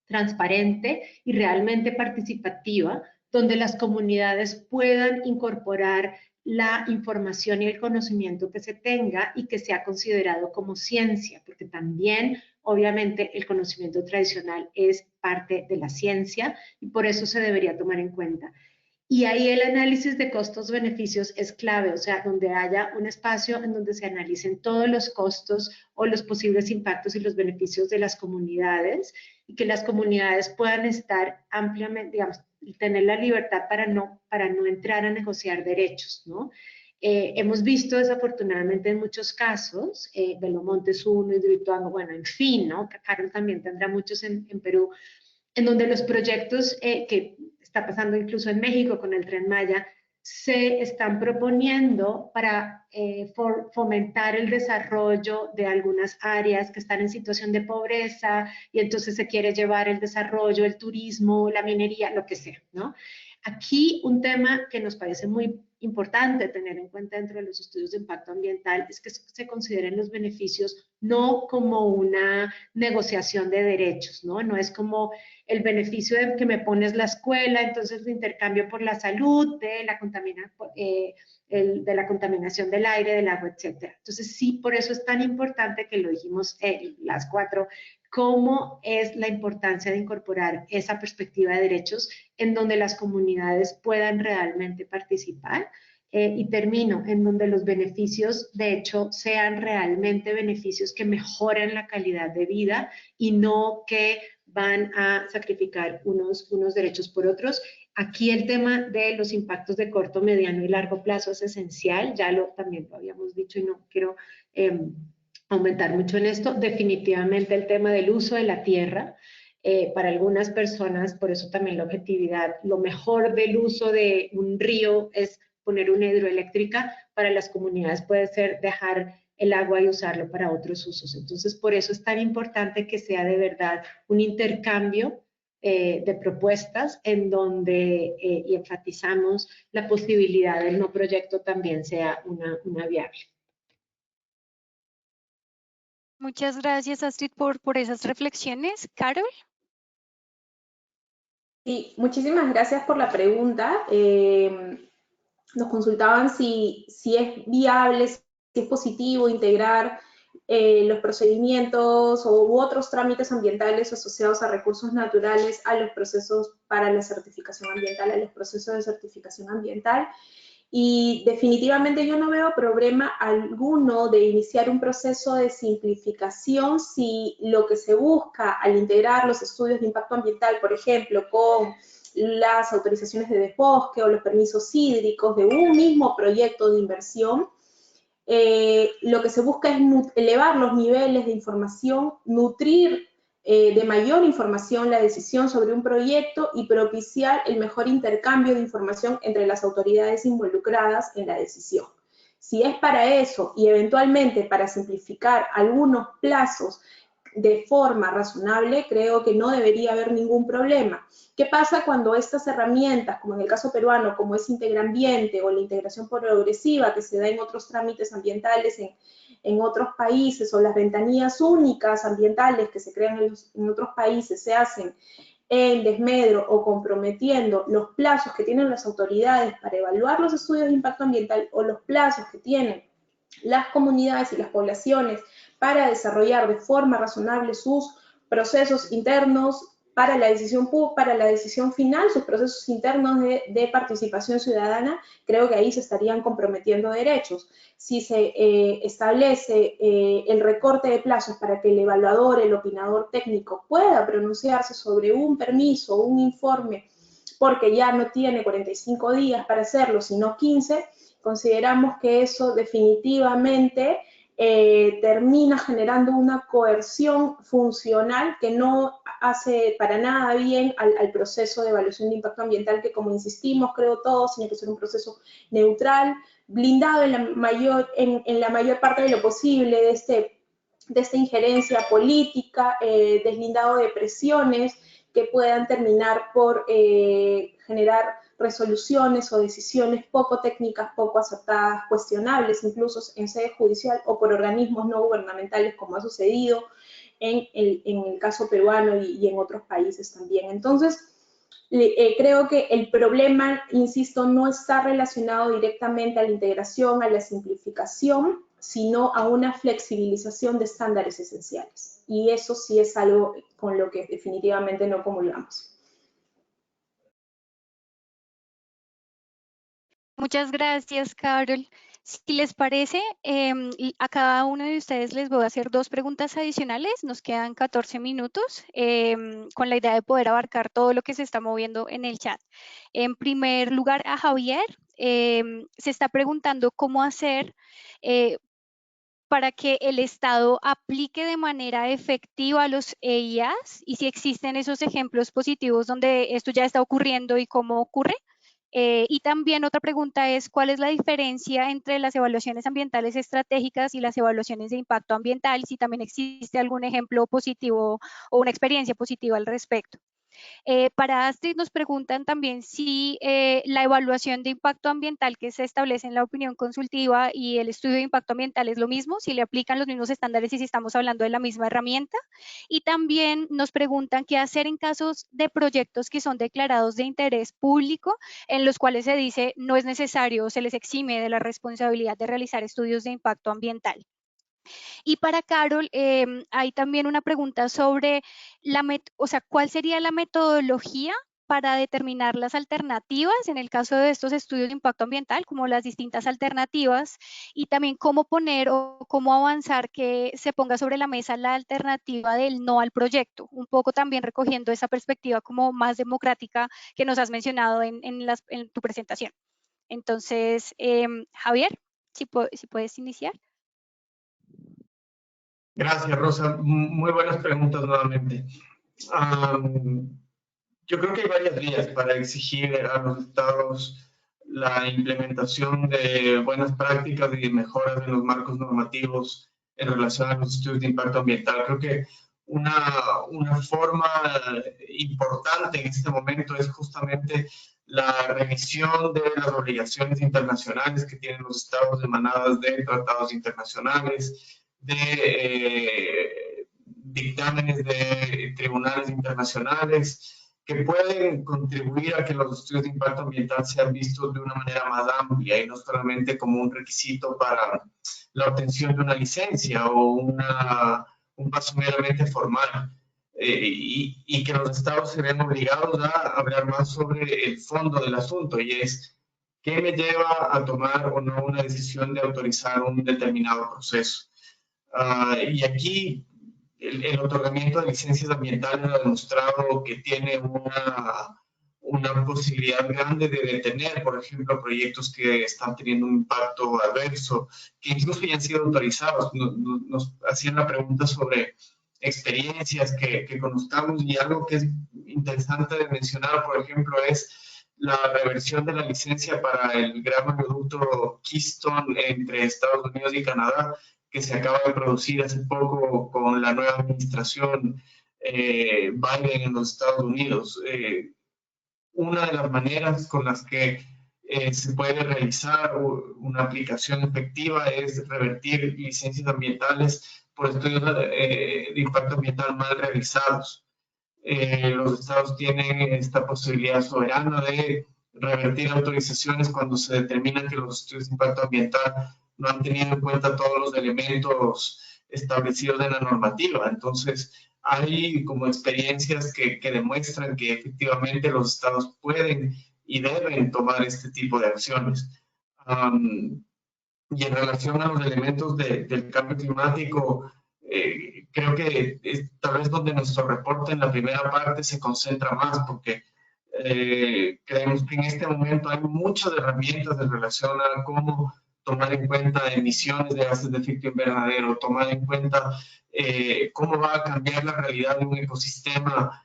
transparente y realmente participativa, donde las comunidades puedan incorporar la información y el conocimiento que se tenga y que sea considerado como ciencia, porque también, obviamente, el conocimiento tradicional es parte de la ciencia y por eso se debería tomar en cuenta. Y ahí el análisis de costos-beneficios es clave, o sea, donde haya un espacio en donde se analicen todos los costos o los posibles impactos y los beneficios de las comunidades y que las comunidades puedan estar ampliamente, digamos, tener la libertad para no entrar a negociar derechos, ¿no? Hemos visto desafortunadamente en muchos casos, Belo Monte 1, Hidroituango, bueno, en fin, ¿no? Carol también tendrá muchos en Perú, en donde los proyectos que está pasando incluso en México con el Tren Maya, se están proponiendo para fomentar el desarrollo de algunas áreas que están en situación de pobreza y entonces se quiere llevar el desarrollo, el turismo, la minería, lo que sea, ¿no? Aquí un tema que nos parece muy importante tener en cuenta dentro de los estudios de impacto ambiental es que se consideren los beneficios no como una negociación de derechos, ¿no? No es como el beneficio de que me pones la escuela, entonces lo intercambio por la salud, de la contaminación del aire, del agua, etcétera. Entonces sí, por eso es tan importante que lo dijimos las cuatro, cómo es la importancia de incorporar esa perspectiva de derechos en donde las comunidades puedan realmente participar. Y termino, en donde los beneficios, de hecho, sean realmente beneficios que mejoran la calidad de vida y no que van a sacrificar unos derechos por otros. Aquí el tema de los impactos de corto, mediano y largo plazo es esencial, ya también lo habíamos dicho y no quiero aumentar mucho en esto. Definitivamente el tema del uso de la tierra, para algunas personas, por eso también la objetividad, lo mejor del uso de un río es poner una hidroeléctrica, para las comunidades puede ser dejar el agua y usarlo para otros usos. Entonces, por eso es tan importante que sea de verdad un intercambio de propuestas en donde y enfatizamos la posibilidad del no proyecto también sea una viable.
Muchas gracias, Astrid, por esas reflexiones. Carol.
Sí, muchísimas gracias por la pregunta. Nos consultaban si es viable, si es positivo integrar los procedimientos u otros trámites ambientales asociados a recursos naturales a los procesos para la certificación ambiental, a los procesos de certificación ambiental. Y definitivamente yo no veo problema alguno de iniciar un proceso de simplificación si lo que se busca al integrar los estudios de impacto ambiental, por ejemplo, con las autorizaciones de desbosque o los permisos hídricos de un mismo proyecto de inversión, lo que se busca es elevar los niveles de información, nutrir de mayor información la decisión sobre un proyecto y propiciar el mejor intercambio de información entre las autoridades involucradas en la decisión. Si es para eso y eventualmente para simplificar algunos plazos de forma razonable, creo que no debería haber ningún problema. ¿Qué pasa cuando estas herramientas, como en el caso peruano, como es Integra Ambiente o la integración progresiva que se da en otros trámites ambientales en otros países o las ventanillas únicas ambientales que se crean en otros países se hacen en desmedro o comprometiendo los plazos que tienen las autoridades para evaluar los estudios de impacto ambiental o los plazos que tienen las comunidades y las poblaciones para desarrollar de forma razonable sus procesos internos para la decisión final, sus procesos internos de participación ciudadana, creo que ahí se estarían comprometiendo derechos. Si se establece el recorte de plazos para que el evaluador, el opinador técnico pueda pronunciarse sobre un permiso, un informe, porque ya no tiene 45 días para hacerlo, sino 15, consideramos que eso definitivamente termina generando una coerción funcional que no hace para nada bien al proceso de evaluación de impacto ambiental, que como insistimos, creo todos, tiene que ser un proceso neutral, blindado en la mayor parte de lo posible de esta injerencia política, deslindado de presiones que puedan terminar por generar resoluciones o decisiones poco técnicas, poco acertadas, cuestionables incluso en sede judicial o por organismos no gubernamentales, como ha sucedido en el caso peruano y en otros países también. Entonces, creo que el problema, insisto, no está relacionado directamente a la integración, a la simplificación, sino a una flexibilización de estándares esenciales. Y eso sí es algo con lo que definitivamente no comulgamos.
Muchas gracias, Carol. Si les parece, a cada uno de ustedes les voy a hacer 2 preguntas adicionales. Nos quedan 14 minutos con la idea de poder abarcar todo lo que se está moviendo en el chat. En primer lugar, a Javier, se está preguntando cómo hacer para que el Estado aplique de manera efectiva los EIAs y si existen esos ejemplos positivos donde esto ya está ocurriendo y cómo ocurre. Y también otra pregunta es, ¿cuál es la diferencia entre las evaluaciones ambientales estratégicas y las evaluaciones de impacto ambiental? Si también existe algún ejemplo positivo o una experiencia positiva al respecto. Para Astrid nos preguntan también si la evaluación de impacto ambiental que se establece en la opinión consultiva y el estudio de impacto ambiental es lo mismo, si le aplican los mismos estándares y si estamos hablando de la misma herramienta. Y también nos preguntan qué hacer en casos de proyectos que son declarados de interés público, en los cuales se dice no es necesario o se les exime de la responsabilidad de realizar estudios de impacto ambiental. Y para Carol, hay también una pregunta sobre cuál sería la metodología para determinar las alternativas en el caso de estos estudios de impacto ambiental, como las distintas alternativas, y también cómo poner o cómo avanzar que se ponga sobre la mesa la alternativa del no al proyecto, un poco también recogiendo esa perspectiva como más democrática que nos has mencionado en tu presentación. Entonces, Javier, si puedes iniciar.
Gracias, Rosa. Muy buenas preguntas nuevamente. Yo creo que hay varias vías para exigir a los estados la implementación de buenas prácticas y de mejoras en los marcos normativos en relación a los estudios de impacto ambiental. Creo que una forma importante en este momento es justamente la revisión de las obligaciones internacionales que tienen los estados emanadas de tratados internacionales, de dictámenes de tribunales internacionales, que pueden contribuir a que los estudios de impacto ambiental sean vistos de una manera más amplia y no solamente como un requisito para la obtención de una licencia o un paso meramente formal. Y que los estados se vean obligados a hablar más sobre el fondo del asunto, y es qué me lleva a tomar o no una decisión de autorizar un determinado proceso. Y aquí el otorgamiento de licencias ambientales ha demostrado que tiene una posibilidad grande de detener, por ejemplo, proyectos que están teniendo un impacto adverso, que incluso ya han sido autorizados. Nos hacían la pregunta sobre experiencias que conozcamos, y algo que es interesante de mencionar, por ejemplo, es la reversión de la licencia para el gran oleoducto Keystone entre Estados Unidos y Canadá, que se acaba de producir hace poco con la nueva administración Biden en los Estados Unidos. Una de las maneras con las que se puede realizar una aplicación efectiva es revertir licencias ambientales por estudios de impacto ambiental mal realizados. Los estados tienen esta posibilidad soberana de revertir autorizaciones cuando se determina que los estudios de impacto ambiental no han tenido en cuenta todos los elementos establecidos en la normativa. Entonces, hay como experiencias que demuestran que efectivamente los estados pueden y deben tomar este tipo de acciones. Y en relación a los elementos del cambio climático, creo que es tal vez donde nuestro reporte en la primera parte se concentra más, porque creemos que en este momento hay muchas herramientas en relación a cómo tomar en cuenta emisiones de gases de efecto invernadero, tomar en cuenta cómo va a cambiar la realidad de un ecosistema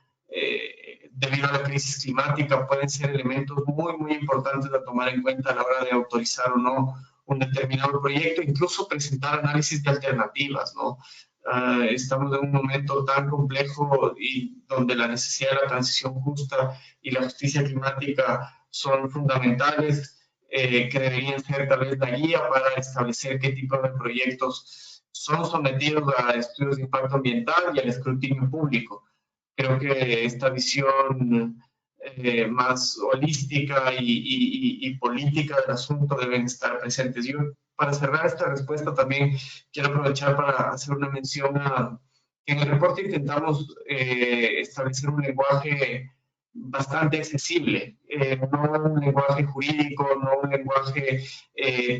debido a la crisis climática. Pueden ser elementos muy, muy importantes a tomar en cuenta a la hora de autorizar o no un determinado proyecto, incluso presentar análisis de alternativas, ¿no? Estamos en un momento tan complejo y donde la necesidad de la transición justa y la justicia climática son fundamentales, que deberían ser tal vez la guía para establecer qué tipo de proyectos son sometidos a estudios de impacto ambiental y al escrutinio público. Creo que esta visión más holística y política del asunto deben estar presentes. Yo, para cerrar esta respuesta, también quiero aprovechar para hacer una mención a que en el reporte intentamos establecer un lenguaje bastante accesible, no un lenguaje jurídico, no un lenguaje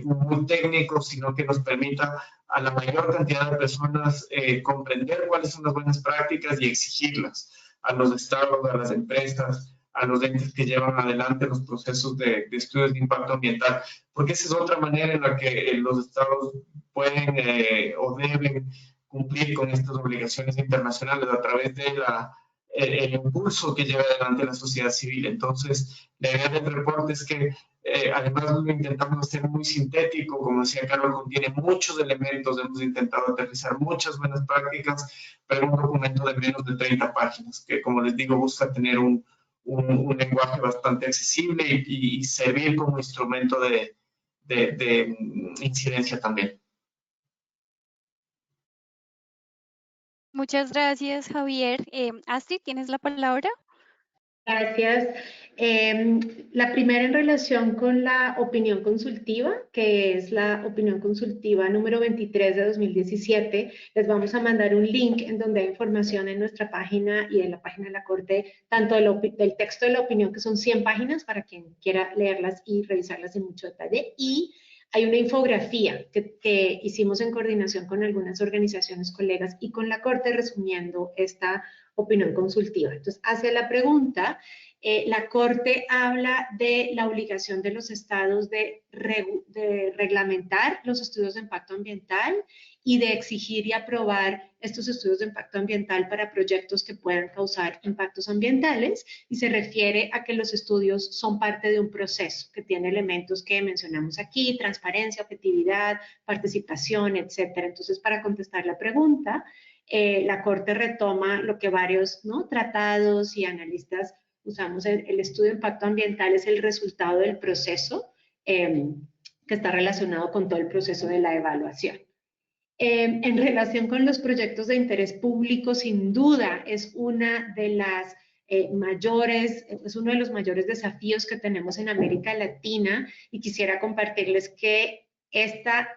muy técnico, sino que nos permita a la mayor cantidad de personas comprender cuáles son las buenas prácticas y exigirlas a los estados, a las empresas, a los entes que llevan adelante los procesos de estudios de impacto ambiental, porque esa es otra manera en la que los estados pueden o deben cumplir con estas obligaciones internacionales a través de el impulso que lleva adelante la sociedad civil. Entonces, la idea del reporte es que además lo intentamos hacer muy sintético, como decía Carol, contiene muchos elementos, hemos intentado aterrizar muchas buenas prácticas, pero un documento de menos de 30 páginas, que como les digo, busca tener un lenguaje bastante accesible y servir como instrumento de incidencia también.
Muchas gracias, Javier. Astrid, ¿tienes la palabra?
Gracias. La primera en relación con la opinión consultiva, que es la opinión consultiva número 23 de 2017. Les vamos a mandar un link en donde hay información en nuestra página y en la página de la Corte, tanto del texto de la opinión, que son 100 páginas, para quien quiera leerlas y revisarlas en mucho detalle, y hay una infografía que hicimos en coordinación con algunas organizaciones, colegas y con la Corte, resumiendo esta opinión consultiva. Entonces, hacia la pregunta, la Corte habla de la obligación de los estados de reglamentar los estudios de impacto ambiental y de exigir y aprobar estos estudios de impacto ambiental para proyectos que puedan causar impactos ambientales, y se refiere a que los estudios son parte de un proceso que tiene elementos que mencionamos aquí: transparencia, objetividad, participación, etcétera. Entonces, para contestar la pregunta, la Corte retoma lo que varios tratados y analistas usamos. El estudio de impacto ambiental es el resultado del proceso que está relacionado con todo el proceso de la evaluación. En relación con los proyectos de interés público, sin duda es una de las es uno de los mayores desafíos que tenemos en América Latina, y quisiera compartirles que esta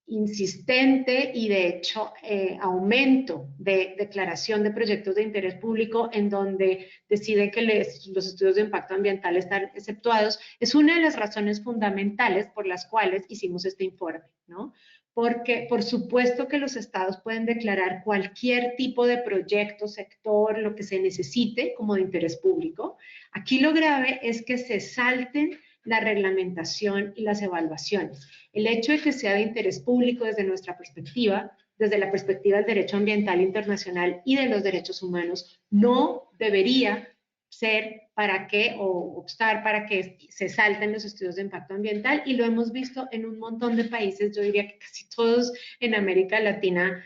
insistente y de hecho aumento de declaración de proyectos de interés público en donde deciden que los estudios de impacto ambiental están exceptuados, es una de las razones fundamentales por las cuales hicimos este informe, ¿no? Porque por supuesto que los estados pueden declarar cualquier tipo de proyecto, sector, lo que se necesite como de interés público. Aquí lo grave es que se salten la reglamentación y las evaluaciones. El hecho de que sea de interés público desde nuestra perspectiva, desde la perspectiva del derecho ambiental internacional y de los derechos humanos, no debería ser para que o obstar para que se salten los estudios de impacto ambiental, y lo hemos visto en un montón de países. Yo diría que casi todos en América Latina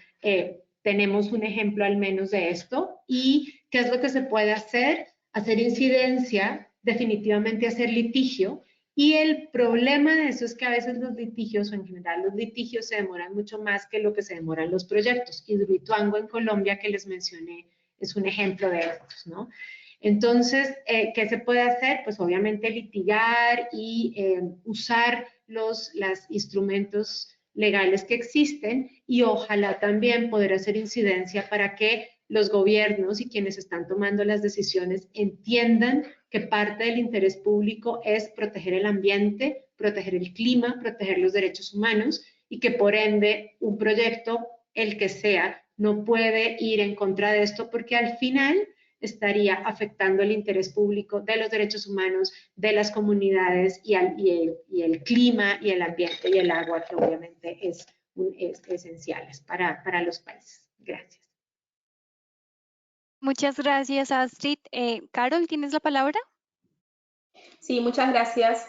tenemos un ejemplo al menos de esto. ¿Y qué es lo que se puede hacer? Hacer incidencia definitivamente hacer litigio. Y el problema de eso es que a veces los litigios, o en general los litigios, se demoran mucho más que lo que se demoran los proyectos. Hidroituango en Colombia, que les mencioné, es un ejemplo de estos, ¿no? Entonces, ¿qué se puede hacer? Pues obviamente litigar y usar los instrumentos legales que existen y ojalá también poder hacer incidencia para que los gobiernos y quienes están tomando las decisiones entiendan que parte del interés público es proteger el ambiente, proteger el clima, proteger los derechos humanos y que por ende un proyecto, el que sea, no puede ir en contra de esto porque al final estaría afectando el interés público de los derechos humanos, de las comunidades y el clima y el ambiente y el agua, que obviamente es esenciales para los países. Gracias.
Muchas gracias, Astrid. Carol, ¿tienes la palabra?
Sí, muchas gracias.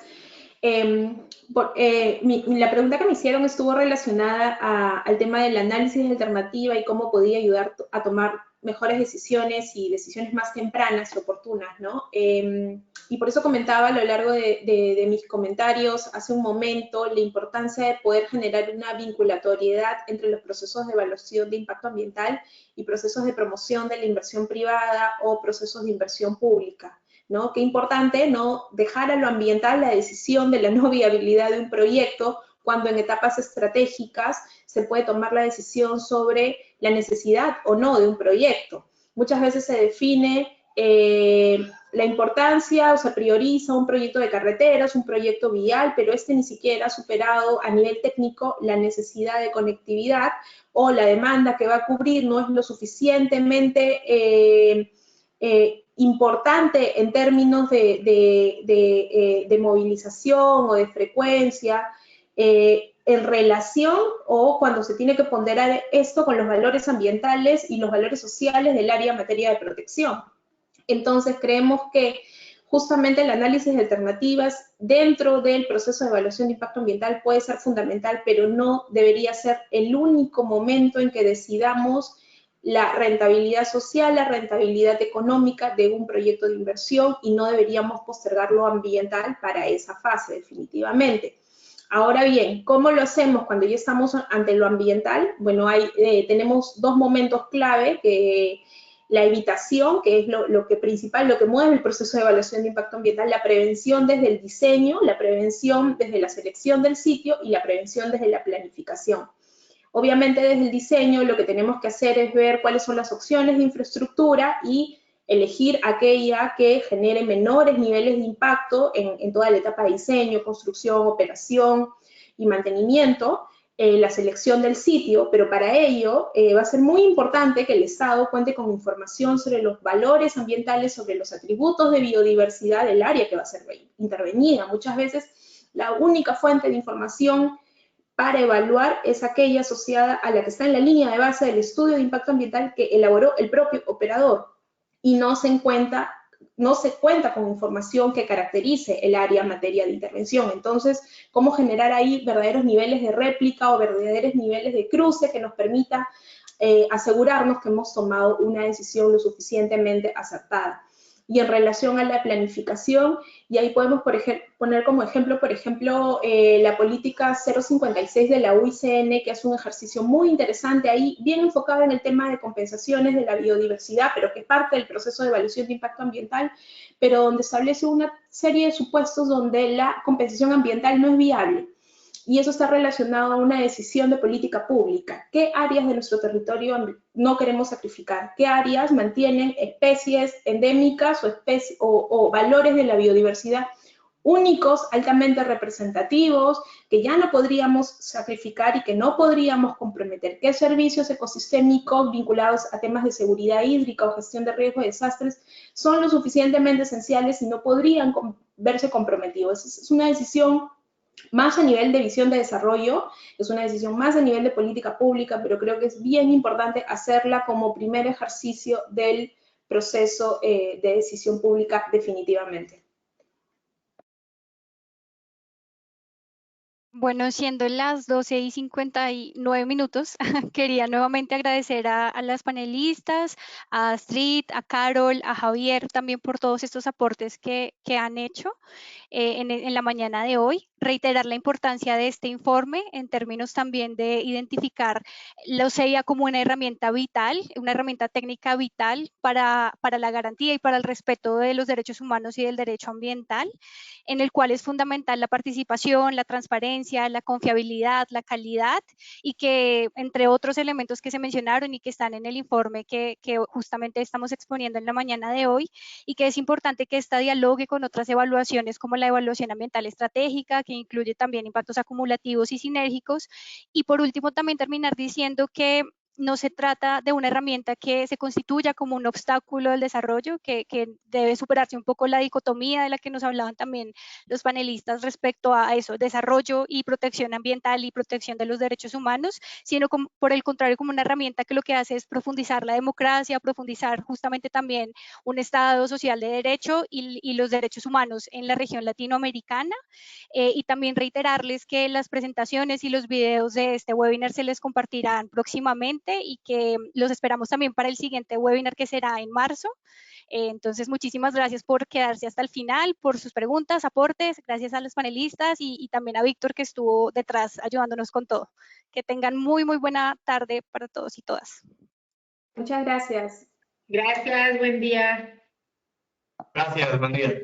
La pregunta que me hicieron estuvo relacionada al tema del análisis de alternativa y cómo podía ayudar a tomar mejores decisiones y decisiones más tempranas y oportunas, ¿no? Y por eso comentaba a lo largo de mis comentarios hace un momento la importancia de poder generar una vinculatoriedad entre los procesos de evaluación de impacto ambiental y procesos de promoción de la inversión privada o procesos de inversión pública, ¿no? Qué importante no dejar a lo ambiental la decisión de la no viabilidad de un proyecto cuando en etapas estratégicas se puede tomar la decisión sobre la necesidad o no de un proyecto. Muchas veces se define la importancia o se prioriza un proyecto de carreteras, un proyecto vial, pero este ni siquiera ha superado a nivel técnico la necesidad de conectividad o la demanda que va a cubrir no es lo suficientemente importante en términos de movilización o de frecuencia, en relación o cuando se tiene que ponderar esto con los valores ambientales y los valores sociales del área en materia de protección. Entonces, creemos que justamente el análisis de alternativas dentro del proceso de evaluación de impacto ambiental puede ser fundamental, pero no debería ser el único momento en que decidamos la rentabilidad social, la rentabilidad económica de un proyecto de inversión y no deberíamos postergar lo ambiental para esa fase, definitivamente. Ahora bien, ¿cómo lo hacemos cuando ya estamos ante lo ambiental? Bueno, tenemos dos momentos clave, que la evitación, que es lo que principal, lo que mueve el proceso de evaluación de impacto ambiental, la prevención desde el diseño, la prevención desde la selección del sitio y la prevención desde la planificación. Obviamente desde el diseño lo que tenemos que hacer es ver cuáles son las opciones de infraestructura y elegir aquella que genere menores niveles de impacto en toda la etapa de diseño, construcción, operación y mantenimiento, la selección del sitio, pero para ello va a ser muy importante que el Estado cuente con información sobre los valores ambientales, sobre los atributos de biodiversidad del área que va a ser intervenida. Muchas veces la única fuente de información para evaluar es aquella asociada a la que está en la línea de base del estudio de impacto ambiental que elaboró el propio operador y no se cuenta con información que caracterice el área en materia de intervención. Entonces, ¿cómo generar ahí verdaderos niveles de réplica o verdaderos niveles de cruce que nos permita asegurarnos que hemos tomado una decisión lo suficientemente acertada? Y en relación a la planificación, y ahí podemos poner como ejemplo, por ejemplo, la política 056 de la UICN, que es un ejercicio muy interesante ahí, bien enfocado en el tema de compensaciones de la biodiversidad, pero que es parte del proceso de evaluación de impacto ambiental, pero donde establece una serie de supuestos donde la compensación ambiental no es viable. Y eso está relacionado a una decisión de política pública. ¿Qué áreas de nuestro territorio no queremos sacrificar? ¿Qué áreas mantienen especies endémicas o valores de la biodiversidad únicos, altamente representativos, que ya no podríamos sacrificar y que no podríamos comprometer? ¿Qué servicios ecosistémicos vinculados a temas de seguridad hídrica o gestión de riesgos y desastres son lo suficientemente esenciales y no podrían verse comprometidos? Es una decisión más a nivel de visión de desarrollo, es una decisión más a nivel de política pública, pero creo que es bien importante hacerla como primer ejercicio del proceso de decisión pública definitivamente.
Bueno, siendo las 12:59, quería nuevamente agradecer a las panelistas, a Astrid, a Carol, a Javier también por todos estos aportes que han hecho en la mañana de hoy. Reiterar la importancia de este informe en términos también de identificar la OSEIA como una herramienta vital, una herramienta técnica vital para la garantía y para el respeto de los derechos humanos y del derecho ambiental, en el cual es fundamental la participación, la transparencia, la confiabilidad, la calidad, y que entre otros elementos que se mencionaron y que están en el informe que justamente estamos exponiendo en la mañana de hoy, y que es importante que esta dialogue con otras evaluaciones como la evaluación ambiental estratégica, que incluye también impactos acumulativos y sinérgicos. Y por último, también terminar diciendo que no se trata de una herramienta que se constituya como un obstáculo del desarrollo, que debe superarse un poco la dicotomía de la que nos hablaban también los panelistas respecto a eso, desarrollo y protección ambiental y protección de los derechos humanos, sino como, por el contrario, como una herramienta que lo que hace es profundizar la democracia, profundizar justamente también un Estado social de derecho y los derechos humanos en la región latinoamericana. Y también reiterarles que las presentaciones y los videos de este webinar se les compartirán próximamente y que los esperamos también para el siguiente webinar que será en marzo. Entonces, muchísimas gracias por quedarse hasta el final, por sus preguntas, aportes, gracias a los panelistas y también a Víctor que estuvo detrás ayudándonos con todo. Que tengan muy buena tarde para todos y todas.
Muchas gracias.
Gracias, buen día.
Gracias, buen día.